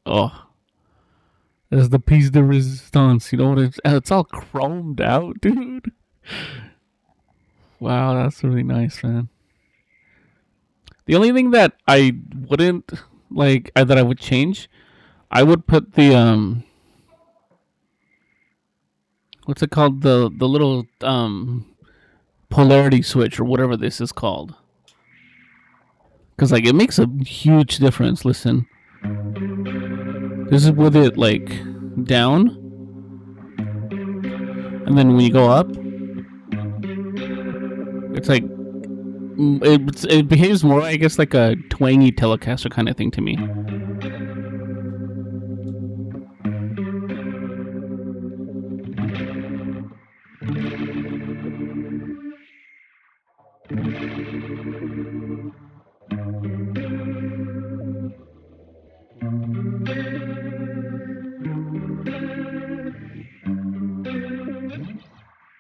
Oh, there's the piece de resistance. You know what? It's all chromed out, dude. Wow, that's really nice, man. The only thing that I wouldn't like that I would change, I would put the what's it called, the little polarity switch or whatever this is called, because like it makes a huge difference. Listen, this is with it like down, and then when you go up, it's like it behaves more, I guess, like a twangy Telecaster kind of thing to me.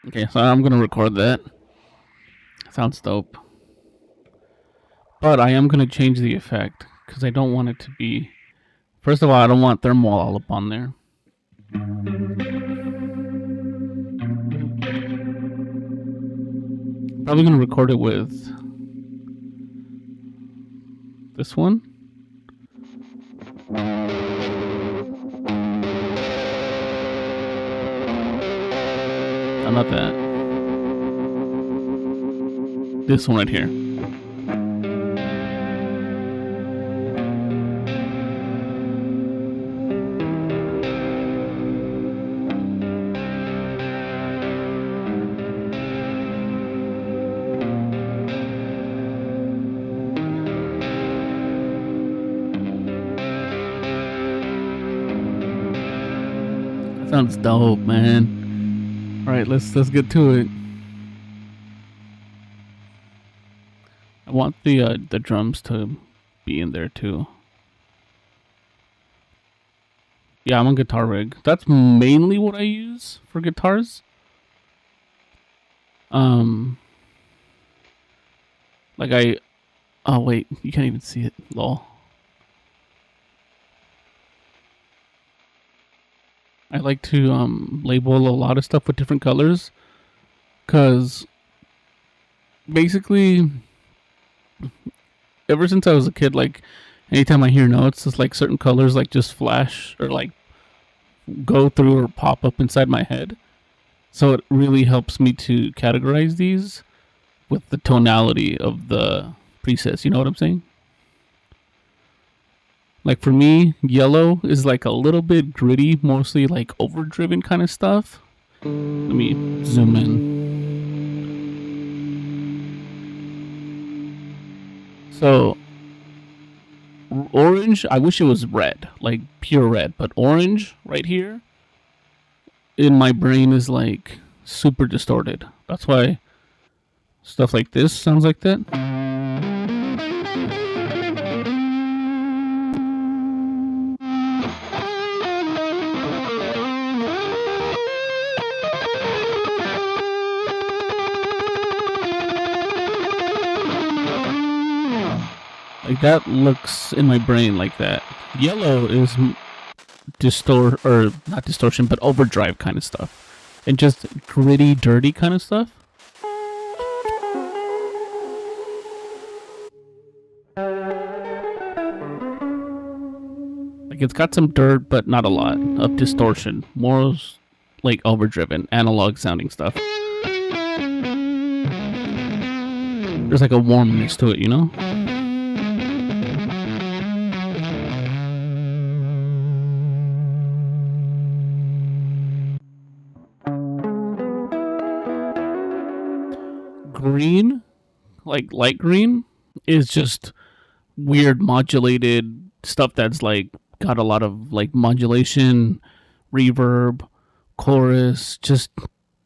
Okay, so I'm gonna record that. Sounds dope. But I am gonna change the effect because I don't want it to be. First of all, I don't want thermal all up on there. Probably gonna record it with this one. Oh, not that. This one right here. Sounds dope, man. All right, let's get to it. I want the drums to be in there too. Yeah, I'm on Guitar Rig. That's mainly what I use for guitars. Um, like I. Oh wait, you can't even see it. Lol. I like to label a lot of stuff with different colors, cause basically, ever since I was a kid, like anytime I hear notes, it's like certain colors like just flash or like go through or pop up inside my head. So it really helps me to categorize these with the tonality of the presets. You know what I'm saying? Like for me, yellow is like a little bit gritty, mostly like overdriven kind of stuff. Let me zoom in. So orange, I wish it was red, like pure red, but orange right here in my brain is like super distorted. That's why stuff like this sounds like that. Like that looks in my brain like that. Yellow is or not distortion, but overdrive kind of stuff, and just gritty, dirty kind of stuff. Like it's got some dirt, but not a lot of distortion. More like overdriven, analog sounding stuff. There's like a warmness to it, you know? Green, like light green, is just weird modulated stuff that's like got a lot of like modulation, reverb, chorus, just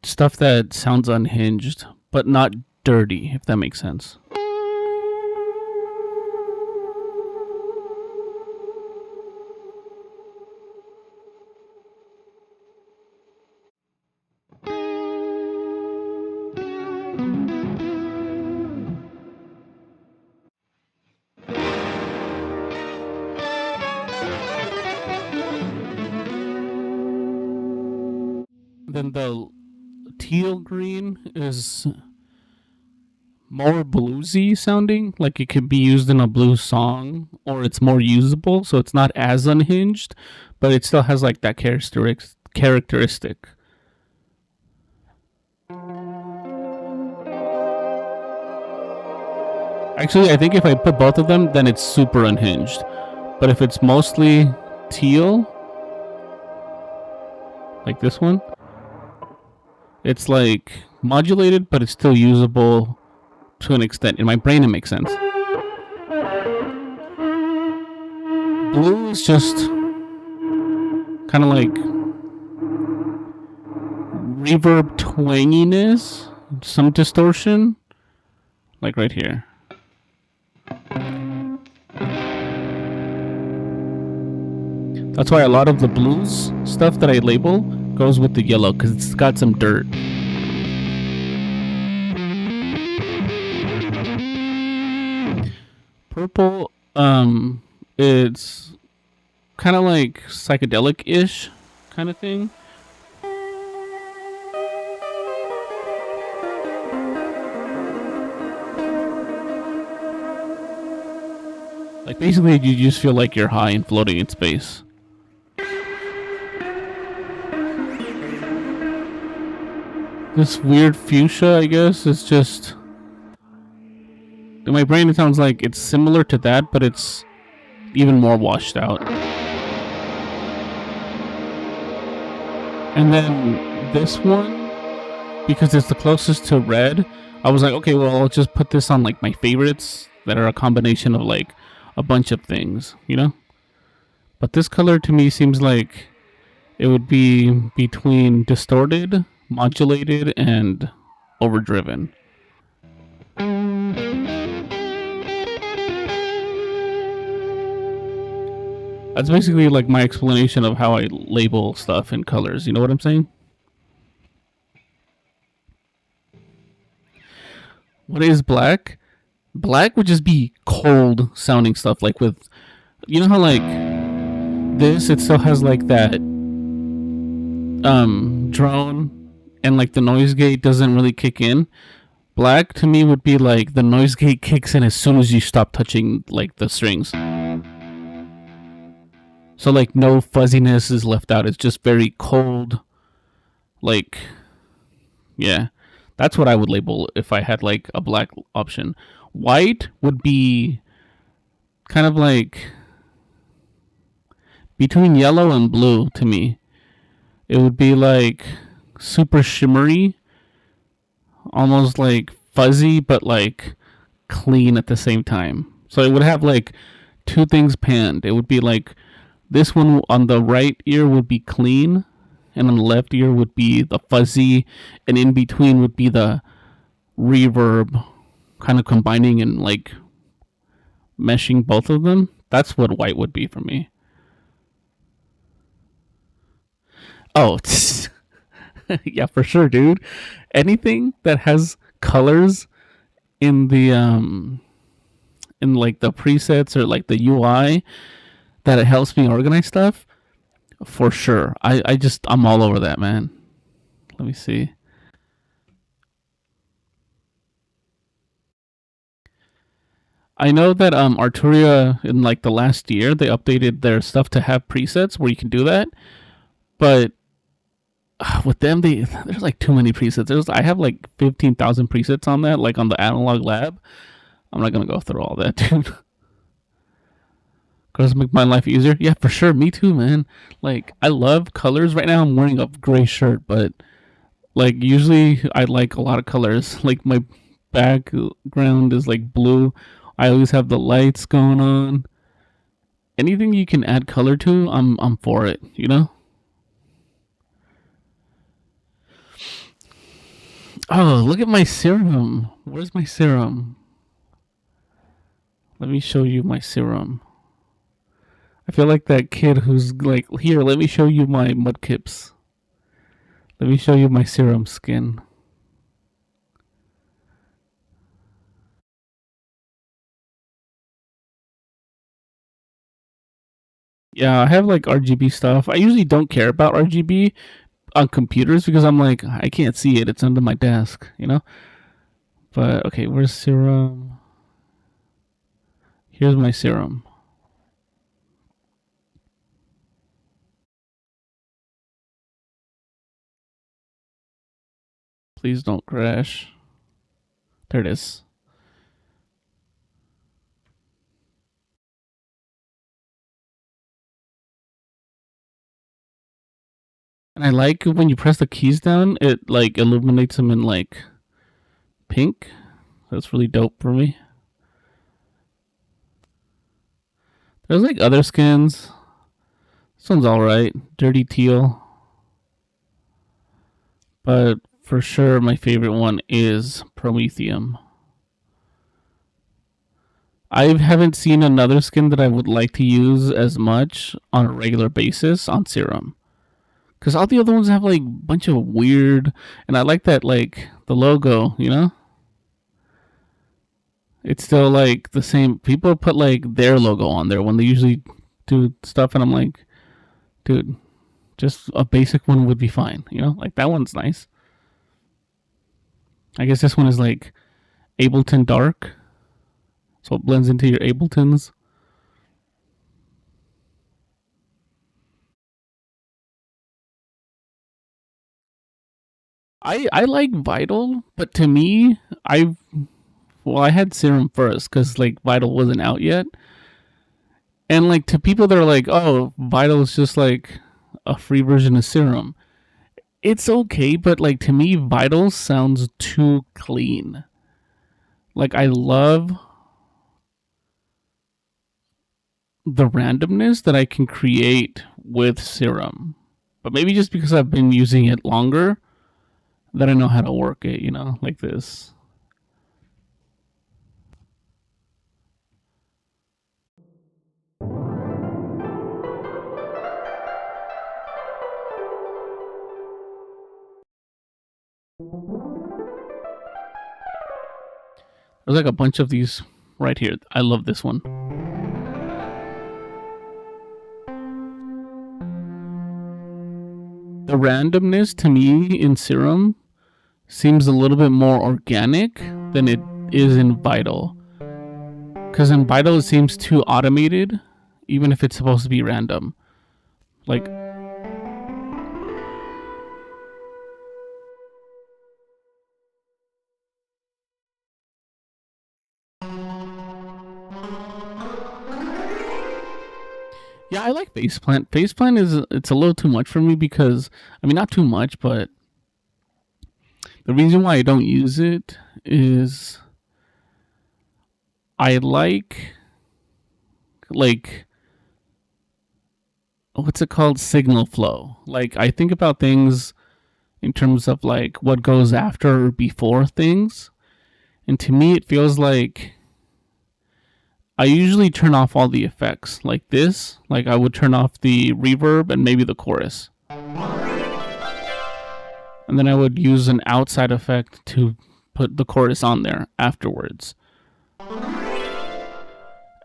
stuff that sounds unhinged, but not dirty, if that makes sense. Then the teal green is more bluesy sounding, like it could be used in a blues song, or it's more usable, so it's not as unhinged, but it still has like that characteristic. Actually, I think if I put both of them, then it's super unhinged. But if it's mostly teal, like this one, it's like modulated, but it's still usable to an extent. In my brain, it makes sense. Blue is just kind of like reverb twanginess, some distortion, like right here. That's why a lot of the blues stuff that I label goes with the yellow, because it's got some dirt. Purple, it's kind of like psychedelic-ish kind of thing. Like basically you just feel like you're high and floating in space. This weird fuchsia, I guess, is just... In my brain it sounds like it's similar to that, but it's even more washed out. And then this one, because it's the closest to red, I was like, okay, well, I'll just put this on like my favorites that are a combination of like a bunch of things, you know? But this color to me seems like it would be between distorted, modulated, and overdriven. That's basically like my explanation of how I label stuff in colors. You know what I'm saying? What is black? Black would just be cold sounding stuff, like with, you know how like this, it still has like that drone, and like the noise gate doesn't really kick in. Black to me would be like the noise gate kicks in as soon as you stop touching like the strings. So like no fuzziness is left out. It's just very cold. Like, yeah, that's what I would label if I had like a black option. White would be kind of like between yellow and blue to me. It would be like super shimmery, almost like fuzzy, but like clean at the same time. So it would have like two things panned. It would be like this one on the right ear would be clean, and on the left ear would be the fuzzy, and in between would be the reverb, kind of combining and like meshing both of them. That's what white would be for me. Oh, yeah, for sure, dude. Anything that has colors in the in like the presets or like the UI that it helps me organize stuff, for sure. I'm all over that, man. Let me see. I know that Arturia in like the last year they updated their stuff to have presets where you can do that, but with them there's like too many presets. I have like 15,000 presets on that, like on the Analog Lab. I'm not gonna go through all that, dude. Colors make my life easier. Yeah, for sure. Me too, man. Like I love colors. Right now I'm wearing a gray shirt, but like usually I like a lot of colors. Like my background is like blue. I always have the lights going on. Anything you can add color to, I'm for it, you know? Oh, look at my serum. Where's my serum? Let me show you my serum. I feel like that kid who's like, here, let me show you my mudkips. Let me show you my serum skin. Yeah, I have like RGB stuff. I usually don't care about RGB on computers because I'm like, I can't see it. It's under my desk, you know? But okay, where's serum? Here's my serum. Please don't crash. There it is. And I like when you press the keys down, it like illuminates them in like pink. That's really dope for me. There's like other skins. This one's alright. Dirty teal. But for sure my favorite one is Prometheum. I haven't seen another skin that I would like to use as much on a regular basis on Serum. Because all the other ones have like a bunch of weird, and I like that like the logo, you know. It's still like the same. People put like their logo on there when they usually do stuff, and I'm like, dude, just a basic one would be fine, you know. Like that one's nice. I guess this one is like Ableton Dark, so it blends into your Abletons. I like Vital, but to me, I had Serum first because like Vital wasn't out yet, and like to people that are like, oh, Vital is just like a free version of Serum. It's okay, but like to me, Vital sounds too clean. Like I love the randomness that I can create with Serum, but maybe just because I've been using it longer, that I know how to work it. You know, like this. There's like a bunch of these right here. I love this one. The randomness to me in Serum seems a little bit more organic than it is in Vital. Because in Vital it seems too automated, even if it's supposed to be random. Like, yeah, I like Faceplant. Faceplant it's a little too much for me because, I mean, not too much, but the reason why I don't use it is I like what's it called, signal flow. Like, I think about things in terms of like what goes after or before things, and to me it feels like I usually turn off all the effects like this. Like, I would turn off the reverb and maybe the chorus, and then I would use an outside effect to put the chorus on there afterwards.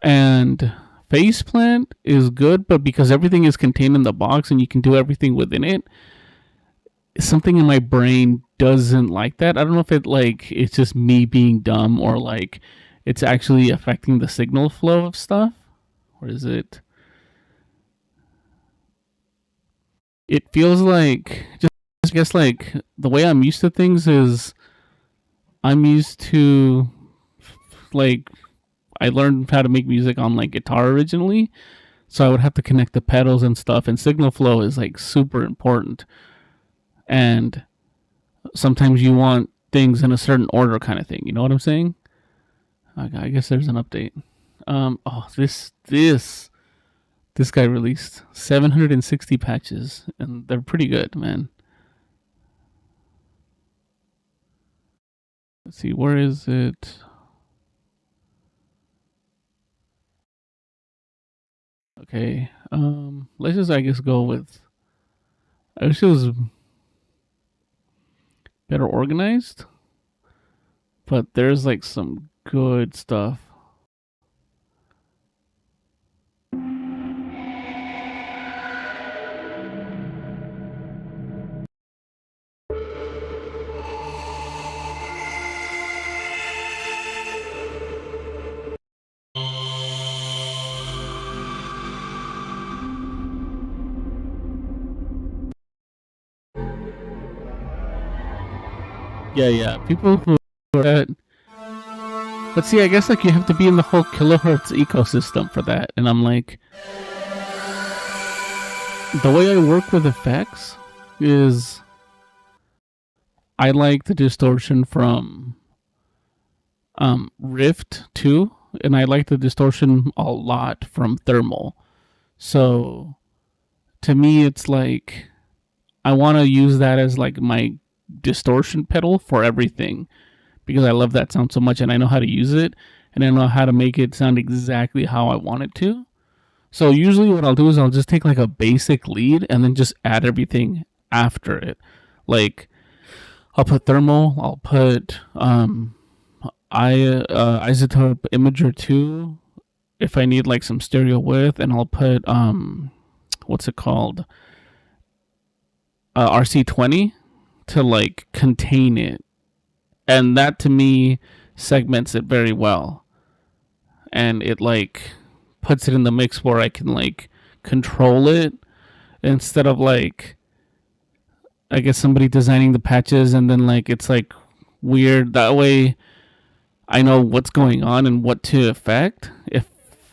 And Faceplant is good, but because everything is contained in the box and you can do everything within it, something in my brain doesn't like that. I don't know if it's just me being dumb, or like it's actually affecting the signal flow of stuff. Or is it? It feels like, just I guess, like the way I'm used to things is I'm used to, like, I learned how to make music on like guitar originally, so I would have to connect the pedals and stuff, and signal flow is like super important. And sometimes you want things in a certain order, kind of thing. You know what I'm saying? I guess there's an update. Oh, this guy released 760 patches, and they're pretty good, man. Let's see, where is it? Okay, let's just, I guess, go with. I wish it was better organized, but there's like some good stuff. Yeah. People who are that. But see, I guess like you have to be in the whole kilohertz ecosystem for that. And I'm like, the way I work with effects is I like the distortion from Rift too, and I like the distortion a lot from Thermal. So to me, it's like I want to use that as like my distortion pedal for everything, because I love that sound so much and I know how to use it, and I know how to make it sound exactly how I want it to. So usually what I'll do is I'll just take like a basic lead and then just add everything after it. Like, I'll put Thermal, I'll put Isotope Imager 2 if I need like some stereo width, and I'll put what's it called, RC20 to like contain it, and that to me segments it very well, and it like puts it in the mix where I can like control it, instead of like, I guess, somebody designing the patches and then like it's like weird. That way I know what's going on and what to affect, if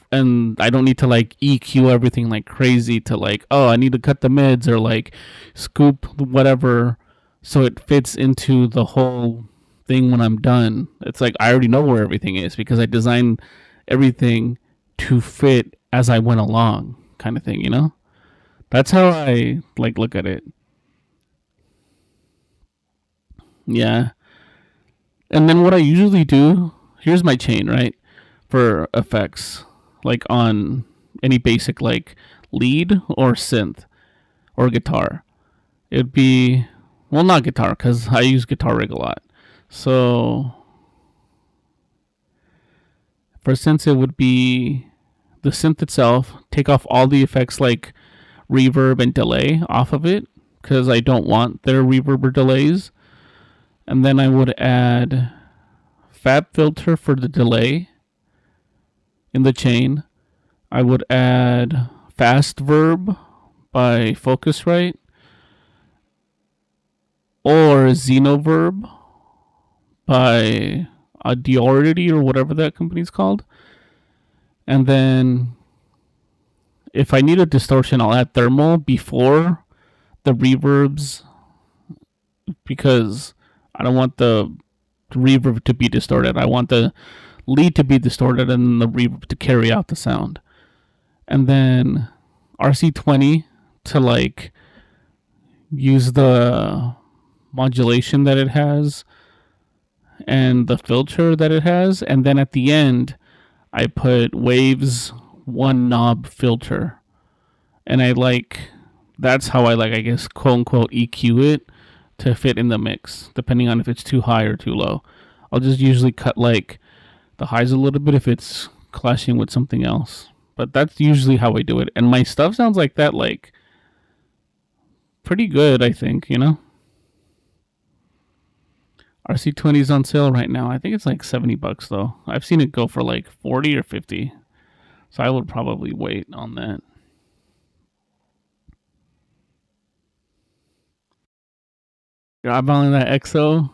and I don't need to like EQ everything like crazy to like, oh, I need to cut the mids or like scoop whatever so it fits into the whole thing when I'm done. It's like I already know where everything is because I designed everything to fit as I went along, kind of thing, you know? That's how I like look at it. Yeah. And then what I usually do, here's my chain, right? For effects, like on any basic like lead or synth or guitar. It'd be, well, not guitar, because I use Guitar Rig a lot. So For synths, it would be the synth itself, take off all the effects like reverb and delay off of it, because I don't want their reverb or delays. And then I would add fab filter for the delay in the chain. I would add fast verb by Focusrite or Xenoverb by Audiority or whatever that company's called. And then if I need a distortion, I'll add thermal before the reverbs, because I don't want the reverb to be distorted. I want the lead to be distorted and the reverb to carry out the sound. And then RC20 to like use the modulation that it has and the filter that it has. And then at the end, I put Waves one knob filter. And that's how I I guess, quote unquote, EQ it to fit in the mix, depending on if it's too high or too low. I'll just usually cut the highs a little bit if it's clashing with something else. But that's usually how I do it. And my stuff sounds like that, pretty good, I think, RC20 is on sale right now. I think it's $70 though. I've seen it go for 40 or 50. So I would probably wait on that. I'm on that EXO.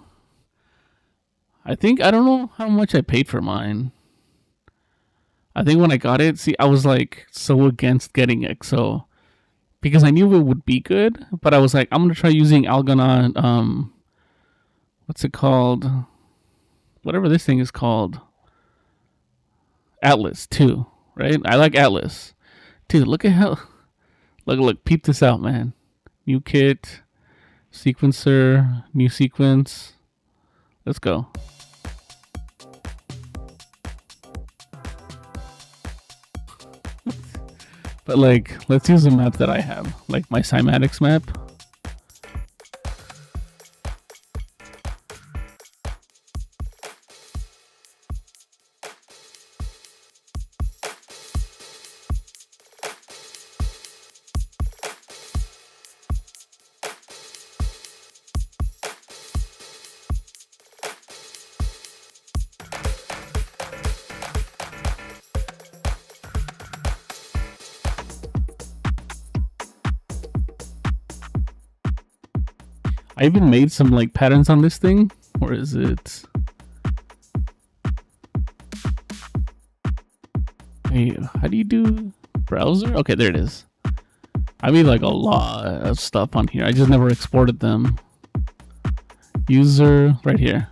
I don't know how much I paid for mine. I think when I got it, I was so against getting EXO because I knew it would be good, but I was I'm gonna try using Algonaut. What's it called? Whatever this thing is called. Atlas 2, right? I like Atlas. Dude, look at how... Look, peep this out, man. New kit, sequencer, new sequence. Let's go. But let's use a map that I have, my cymatics map. I even made some patterns on this thing. Where is it? Hey, how do you do browser? Okay, there it is. I made a lot of stuff on here. I just never exported them. User, right here.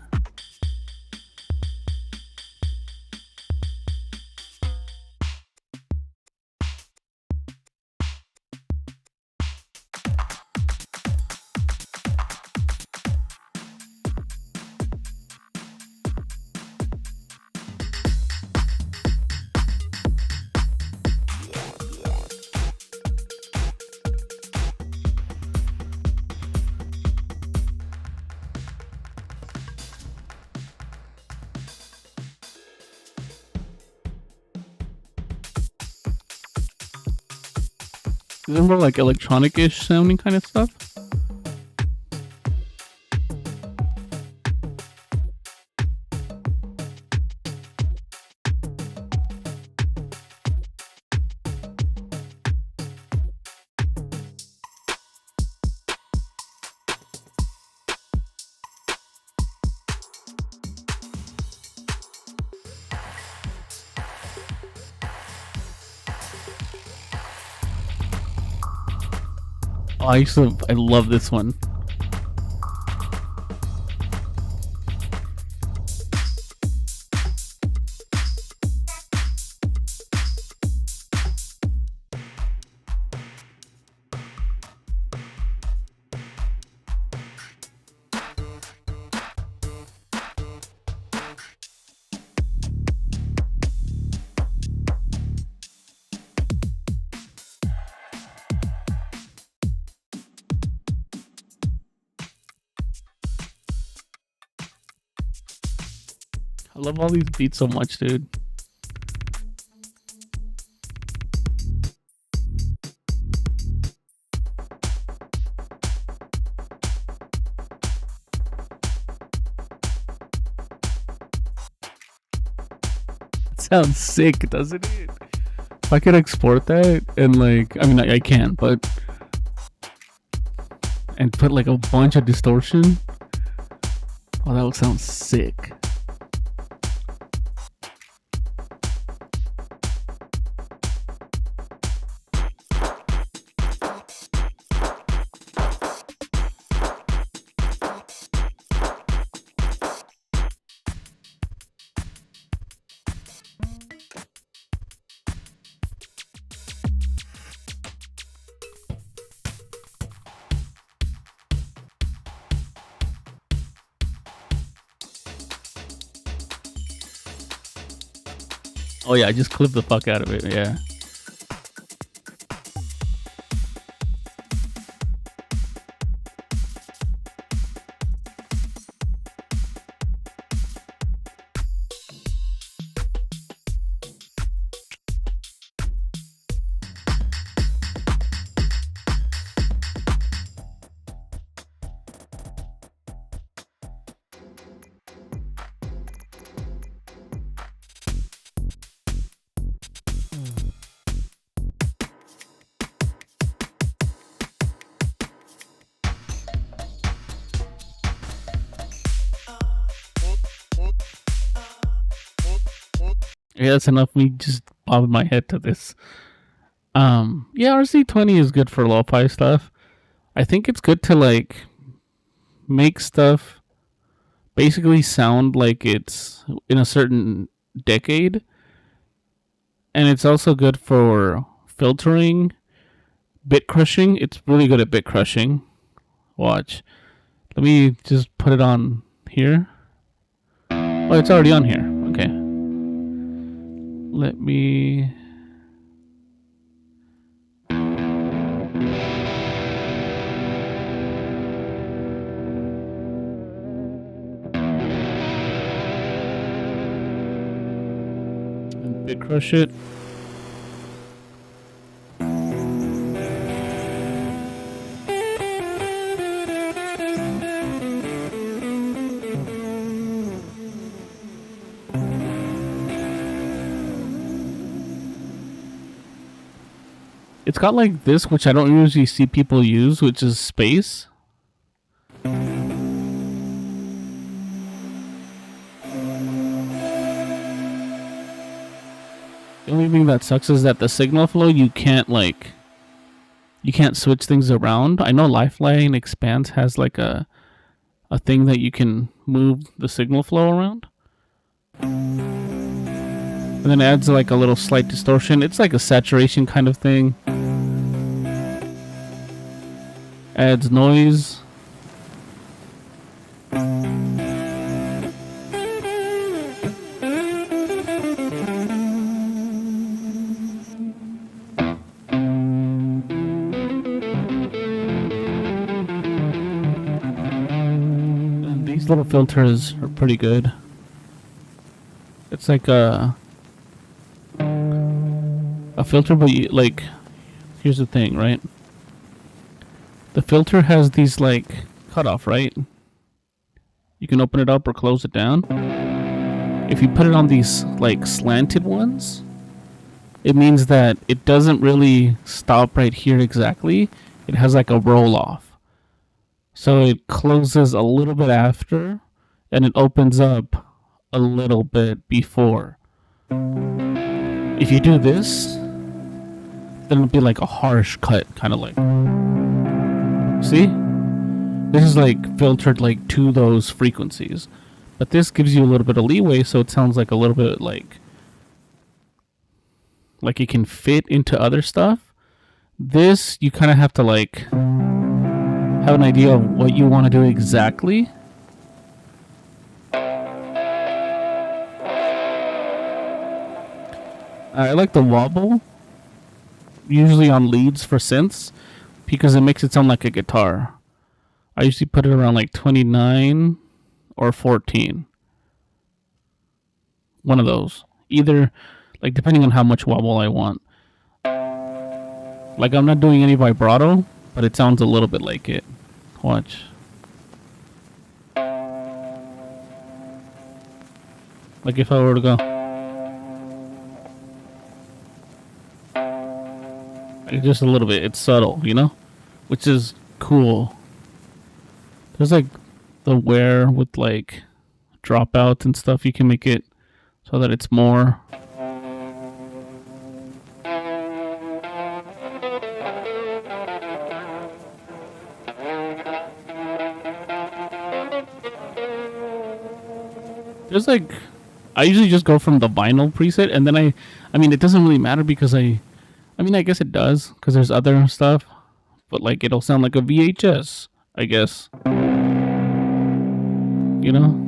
Is it more electronic-ish sounding kind of stuff? Oh, I love this one. I love all these beats so much, dude. sounds sick, doesn't it? If I could export that and like, I mean, I can, but and put like a bunch of distortion. Oh, that would sound sick. Oh yeah, I just clipped the fuck out of it, yeah. Yeah, that's enough me just bobbing my head to this. Yeah, RC20 is good for lo-fi stuff. I think it's good to like make stuff basically sound like it's in a certain decade. And it's also good for filtering, bit crushing. It's really good at bit crushing. Watch. Let me just put it on here. Oh, it's already on here. Okay. Let me... bit crush it. It's got like this, which I don't usually see people use, which is space. The only thing that sucks is that the signal flow, you can't switch things around. I know Lifeline Expanse has like a thing that you can move the signal flow around. And then it adds like a little slight distortion. It's like a saturation kind of thing. Adds noise. And these little filters are pretty good. It's like a filter, but you, like, here's the thing, right? The filter has these like cutoff, right? You can open it up or close it down. If you put it on these like slanted ones, it means that it doesn't really stop right here exactly. It has like a roll off. So it closes a little bit after and it opens up a little bit before. If you do this, then it'll be like a harsh cut, kind of like. See? This is like filtered like to those frequencies. But this gives you a little bit of leeway, so it sounds like a little bit like it can fit into other stuff. This, you kind of have to like have an idea of what you want to do exactly. I like the wobble, usually on leads for synths, because it makes it sound like a guitar. I usually put it around like 29 or 14. One of those. Either, like, depending on how much wobble I want. Like, I'm not doing any vibrato, but it sounds a little bit like it. Watch. Like if I were to go. Like, just a little bit. It's subtle, you know, which is cool. There's like the wear with like dropouts and stuff. You can make it so that it's more. There's like, I usually just go from the vinyl preset, and then I mean, it doesn't really matter because I mean, I guess it does because there's other stuff, but like it'll sound like a VHS, I guess. You know?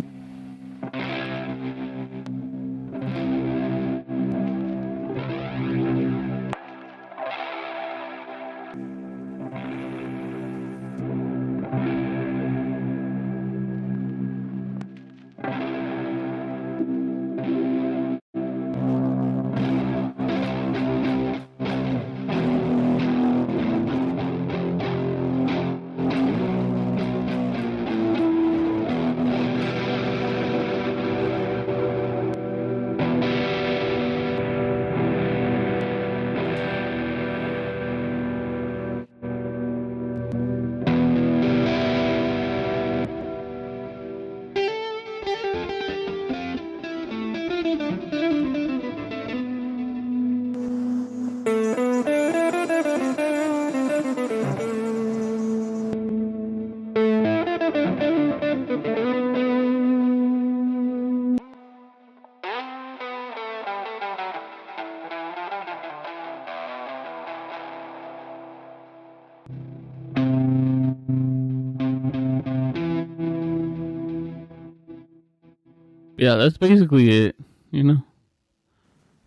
Yeah, that's basically it. You know?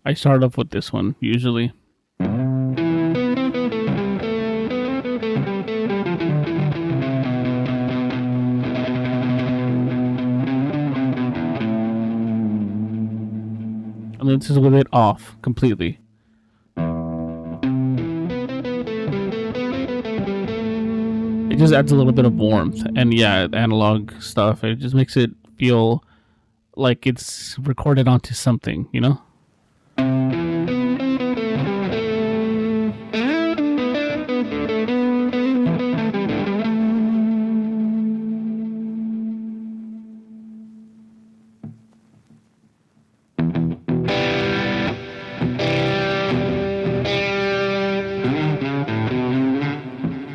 I start off with this one usually. And then this is with it off completely. It just adds a little bit of warmth. And yeah, analog stuff. It just makes it feel like it's recorded onto something, you know?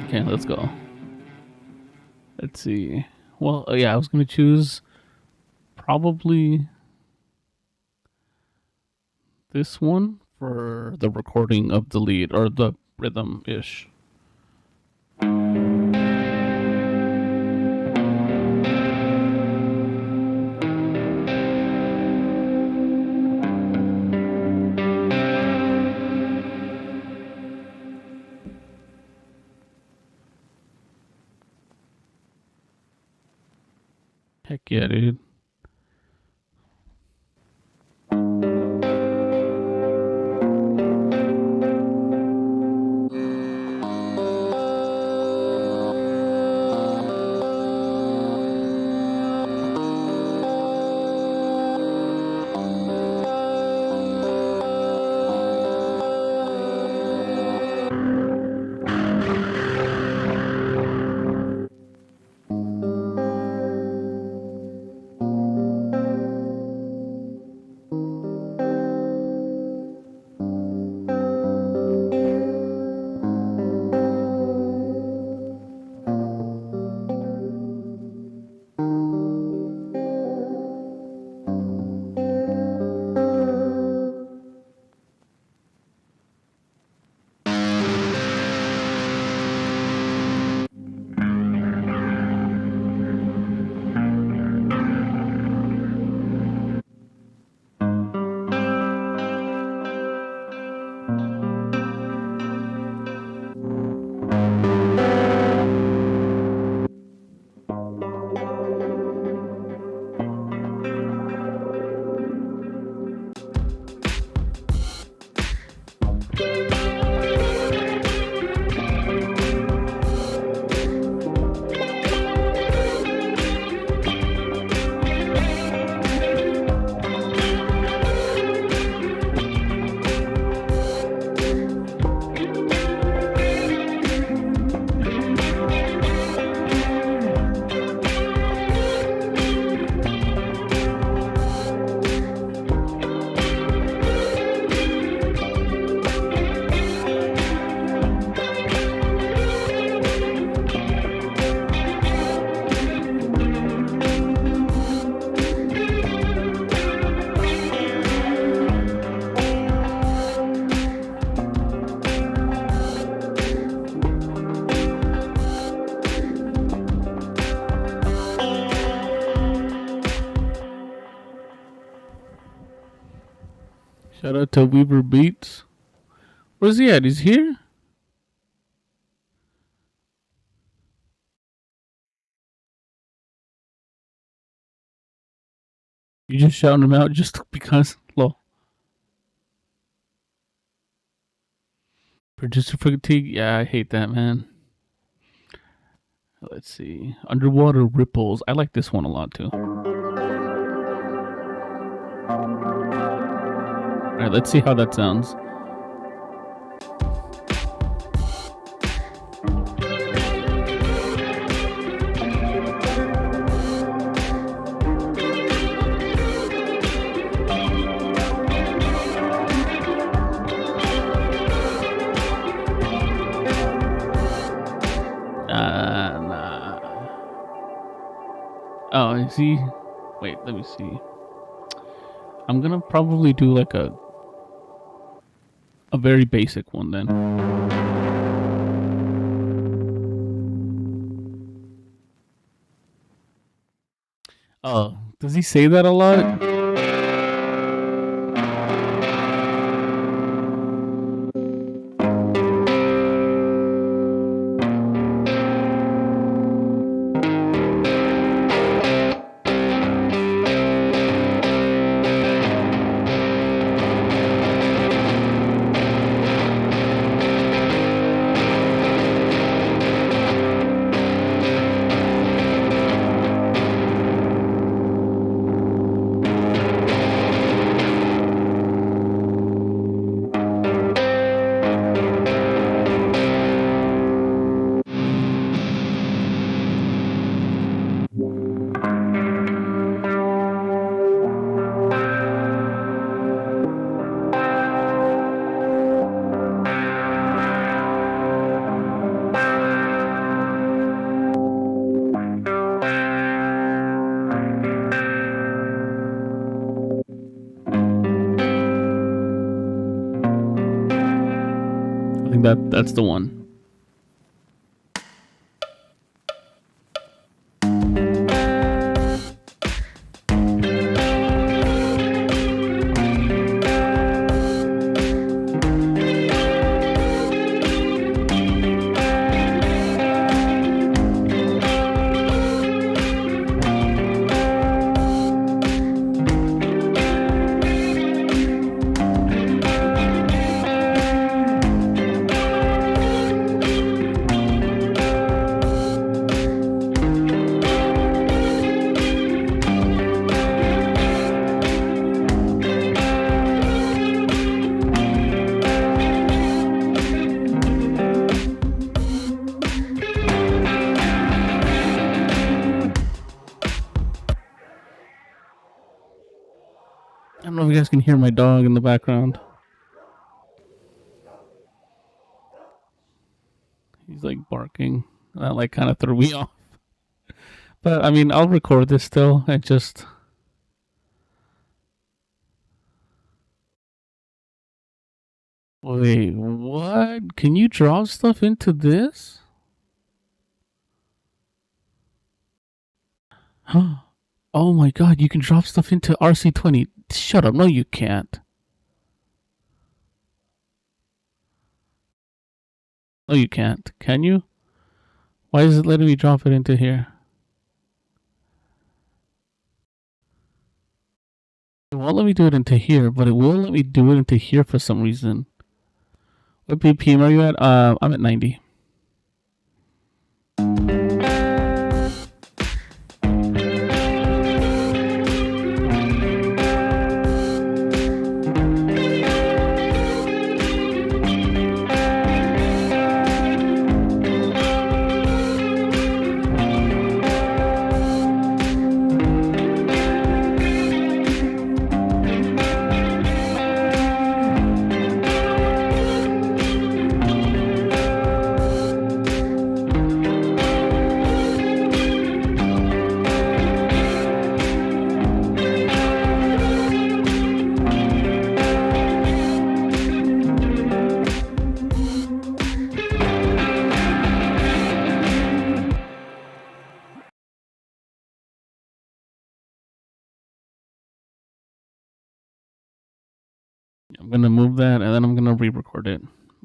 Okay, let's go. Let's see. Well, yeah, I was going to choose probably this one for the recording of the lead or the rhythm ish. Heck yeah, dude. Shout out to Weaver Beats. Where's he at? He's here? You just shouting him out just because? Lol. Producer fatigue? Yeah, I hate that, man. Let's see. Underwater Ripples. I like this one a lot, too. Alright, let's see how that sounds. Nah. Oh, is he? Wait, let me see. I'm gonna probably do like a very basic one then. Oh, does he say that a lot? I think that's the one. I don't know if you guys can hear my dog in the background. He's like barking. That like kind of threw me off. But I mean, I'll record this still and just. Wait, what? Can you draw stuff into this? Huh? Oh my god, you can drop stuff into RC20. Shut up, no you can't. No you can't. Can you? Why is it letting me drop it into here? It won't let me do it into here, but it will let me do it into here for some reason. What BPM are you at? I'm at 90. I'm gonna move that, and then I'm gonna re-record it.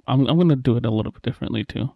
I'm gonna do it a little bit differently too.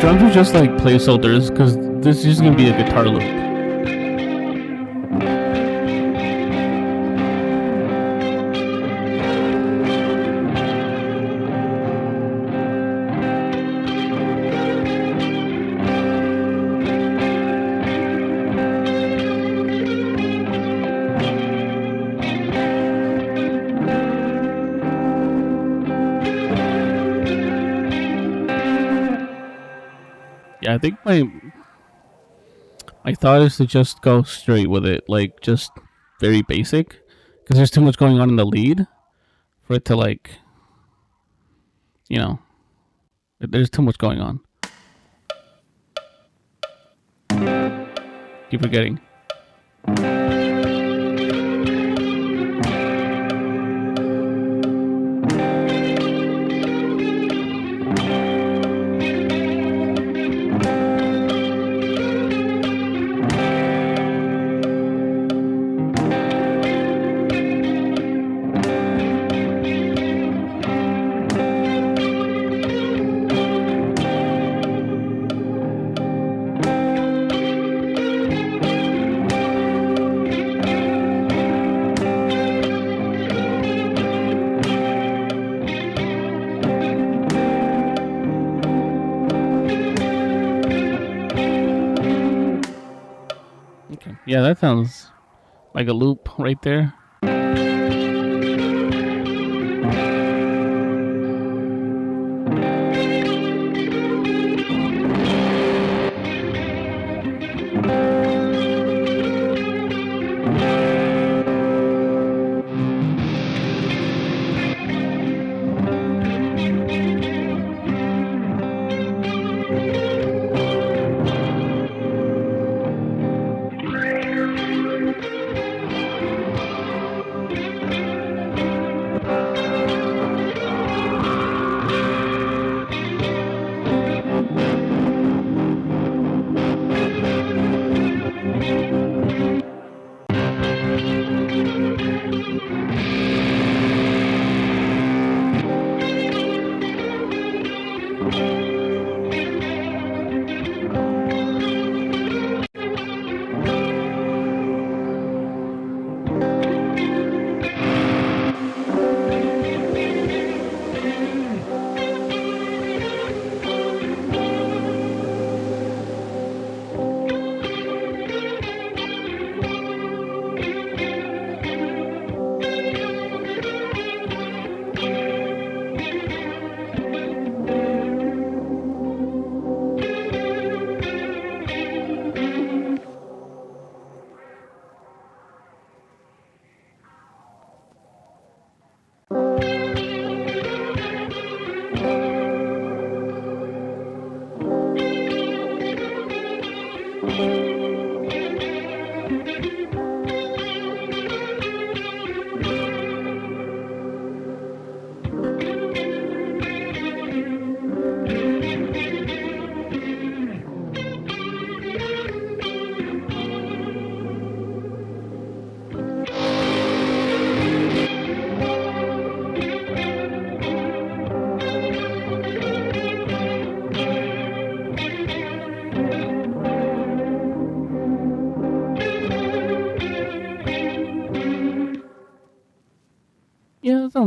Drums are just like placeholders because this is gonna be a guitar loop. Yeah, I think my thought is to just go straight with it, like just very basic, because there's too much going on in the lead for it to like, you know, there's too much going on. Keep forgetting. Okay. Yeah, that sounds like a loop right there.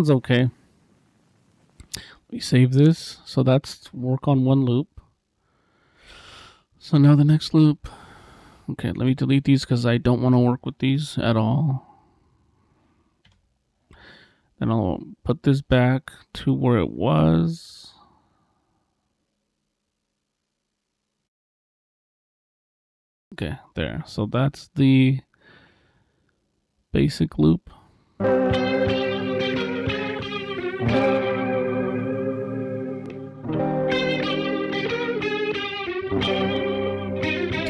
sounds okay. We save this. So that's work on one loop. So now the next loop. Okay, let me delete these because I don't want to work with these at all. Then I'll put this back to where it was. Okay, there. So that's the basic loop.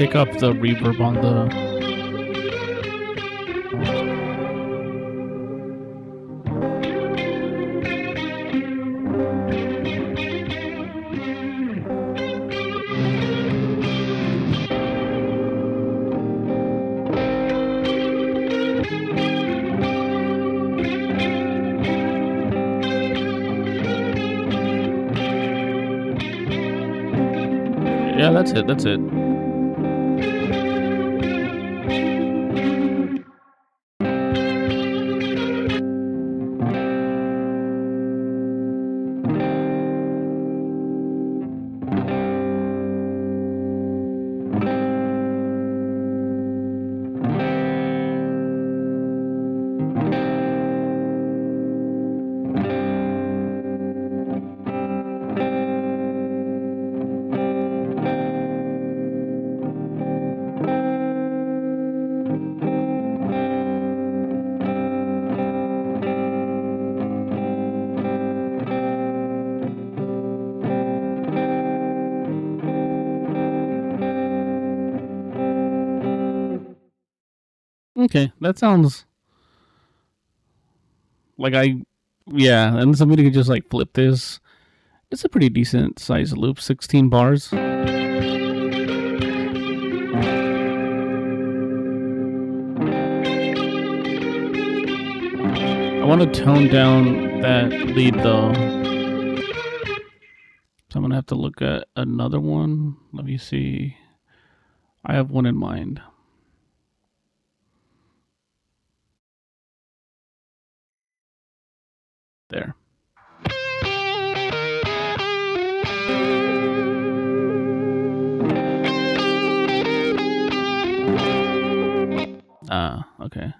Take up the reverb on the... Yeah, that's it. That's it. Okay, that sounds like yeah, and somebody could just like flip this. It's a pretty decent size loop, 16 bars. I want to tone down that lead though. So I'm going to have to look at another one. Let me see. I have one in mind. There. Okay.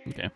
Okay.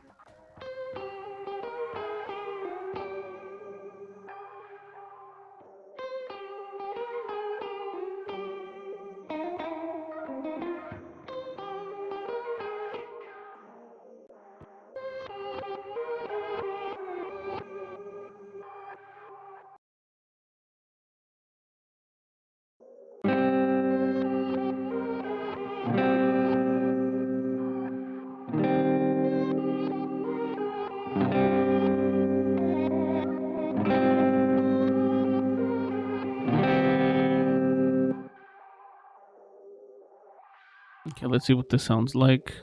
Okay, let's see what this sounds like.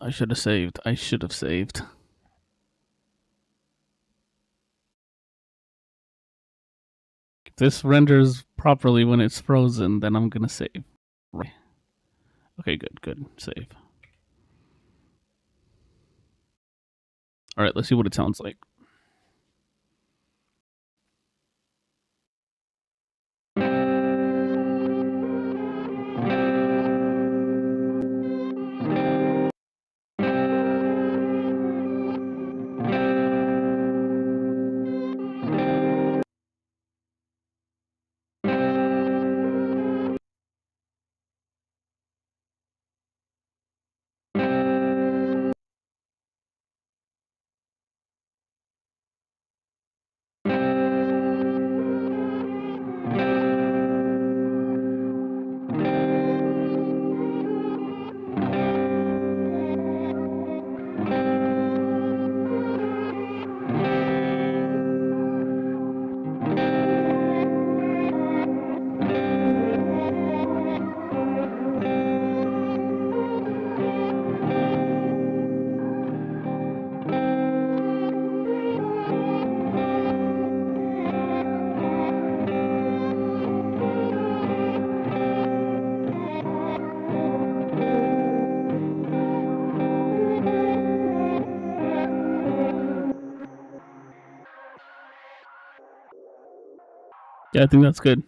I should have saved. I should have saved. If this renders properly when it's frozen, then I'm gonna save. Right. Okay, good. Save. Alright, let's see what it sounds like. Yeah, I think that's good.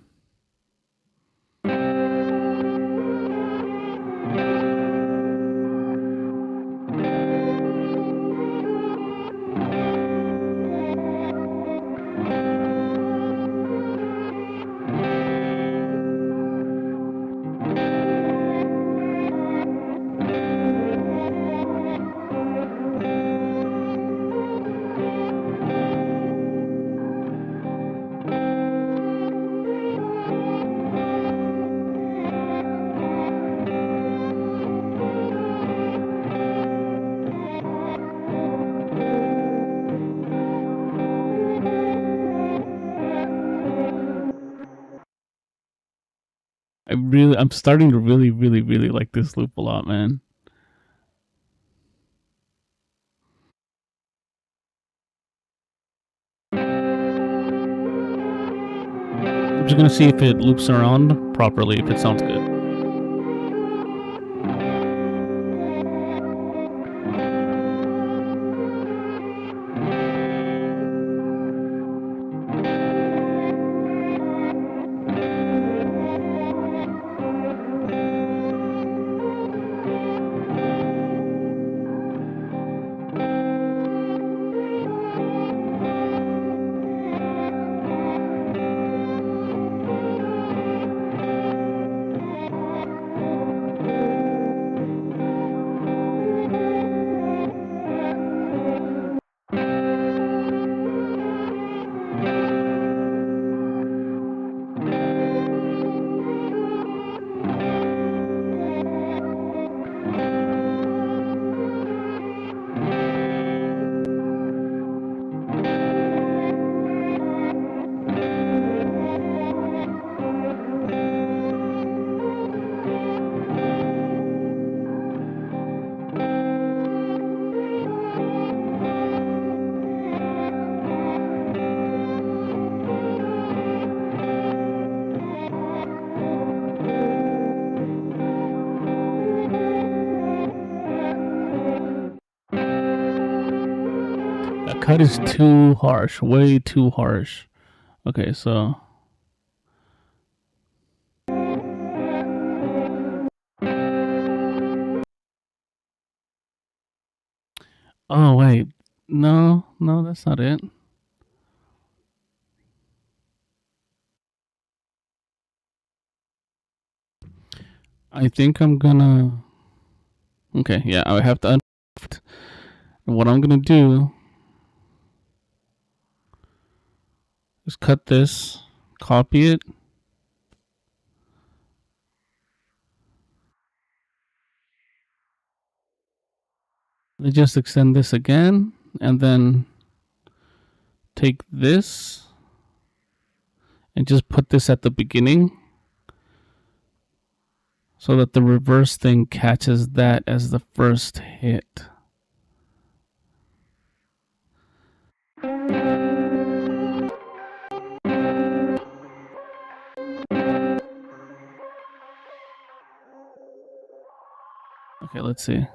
I'm starting to really like this loop a lot, man. I'm just gonna see if it loops around properly, if it sounds good. That cut is too harsh, way too harsh. Okay, so oh wait, no, that's not it. I think I'm gonna. Okay, yeah, I have to. What I'm gonna do is cut this, copy it. Let me just extend this again, and then take this and just put this at the beginning so that the reverse thing catches that as the first hit. Okay, let's see.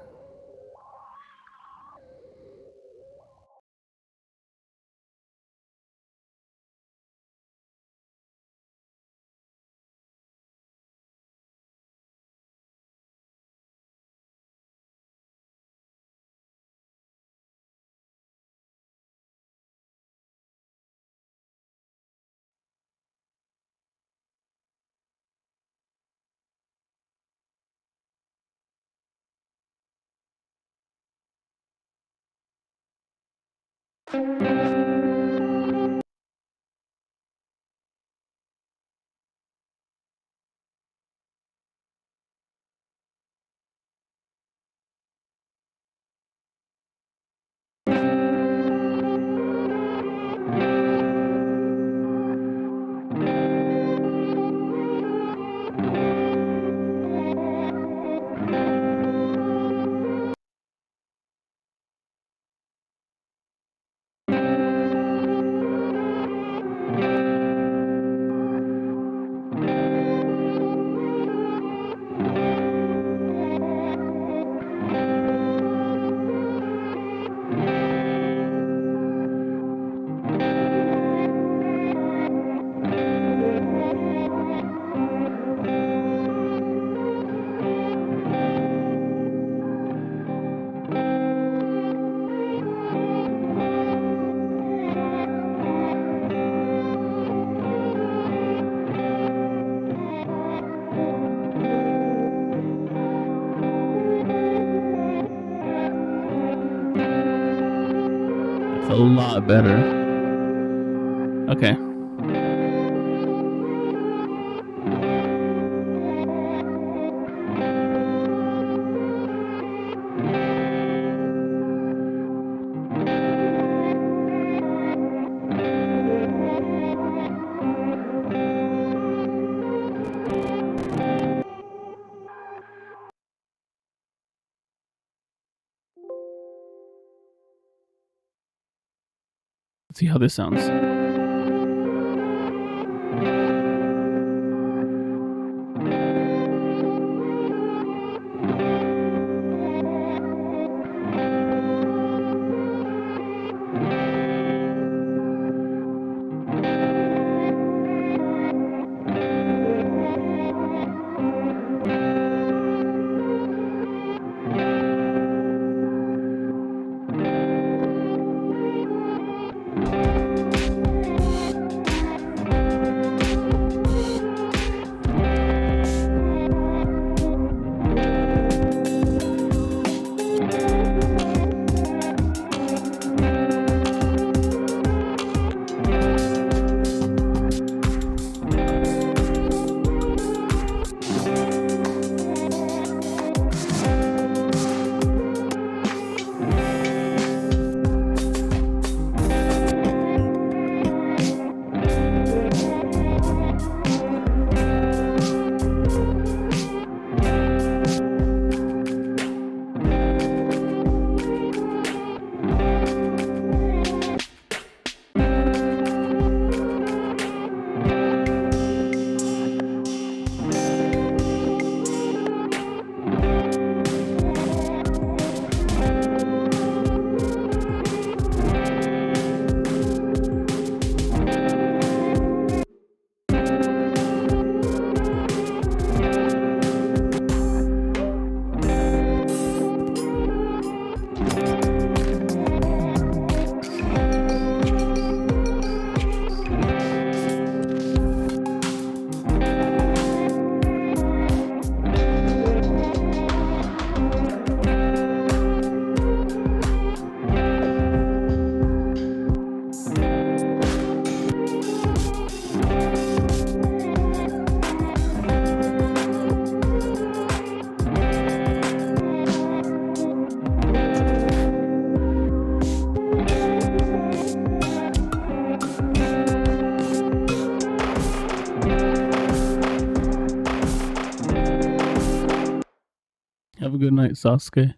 It's a lot better. Okay. Let's see how this sounds. Have a good night, Sasuke.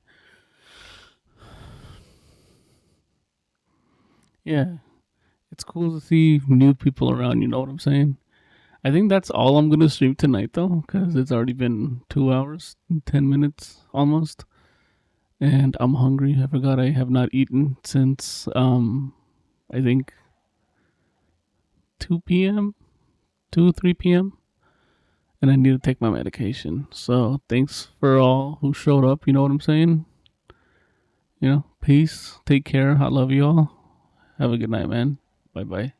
Yeah, it's cool to see new people around. You know what I'm saying? I think that's all I'm gonna stream tonight, though, because it's already been 2 hours, 10 minutes almost, and I'm hungry. I forgot I have not eaten since I think 2 p.m., 2 3 p.m., and I need to take my medication. So thanks for all who showed up. You know what I'm saying? Peace. Take care. I love you all. Have a good night, man. Bye bye.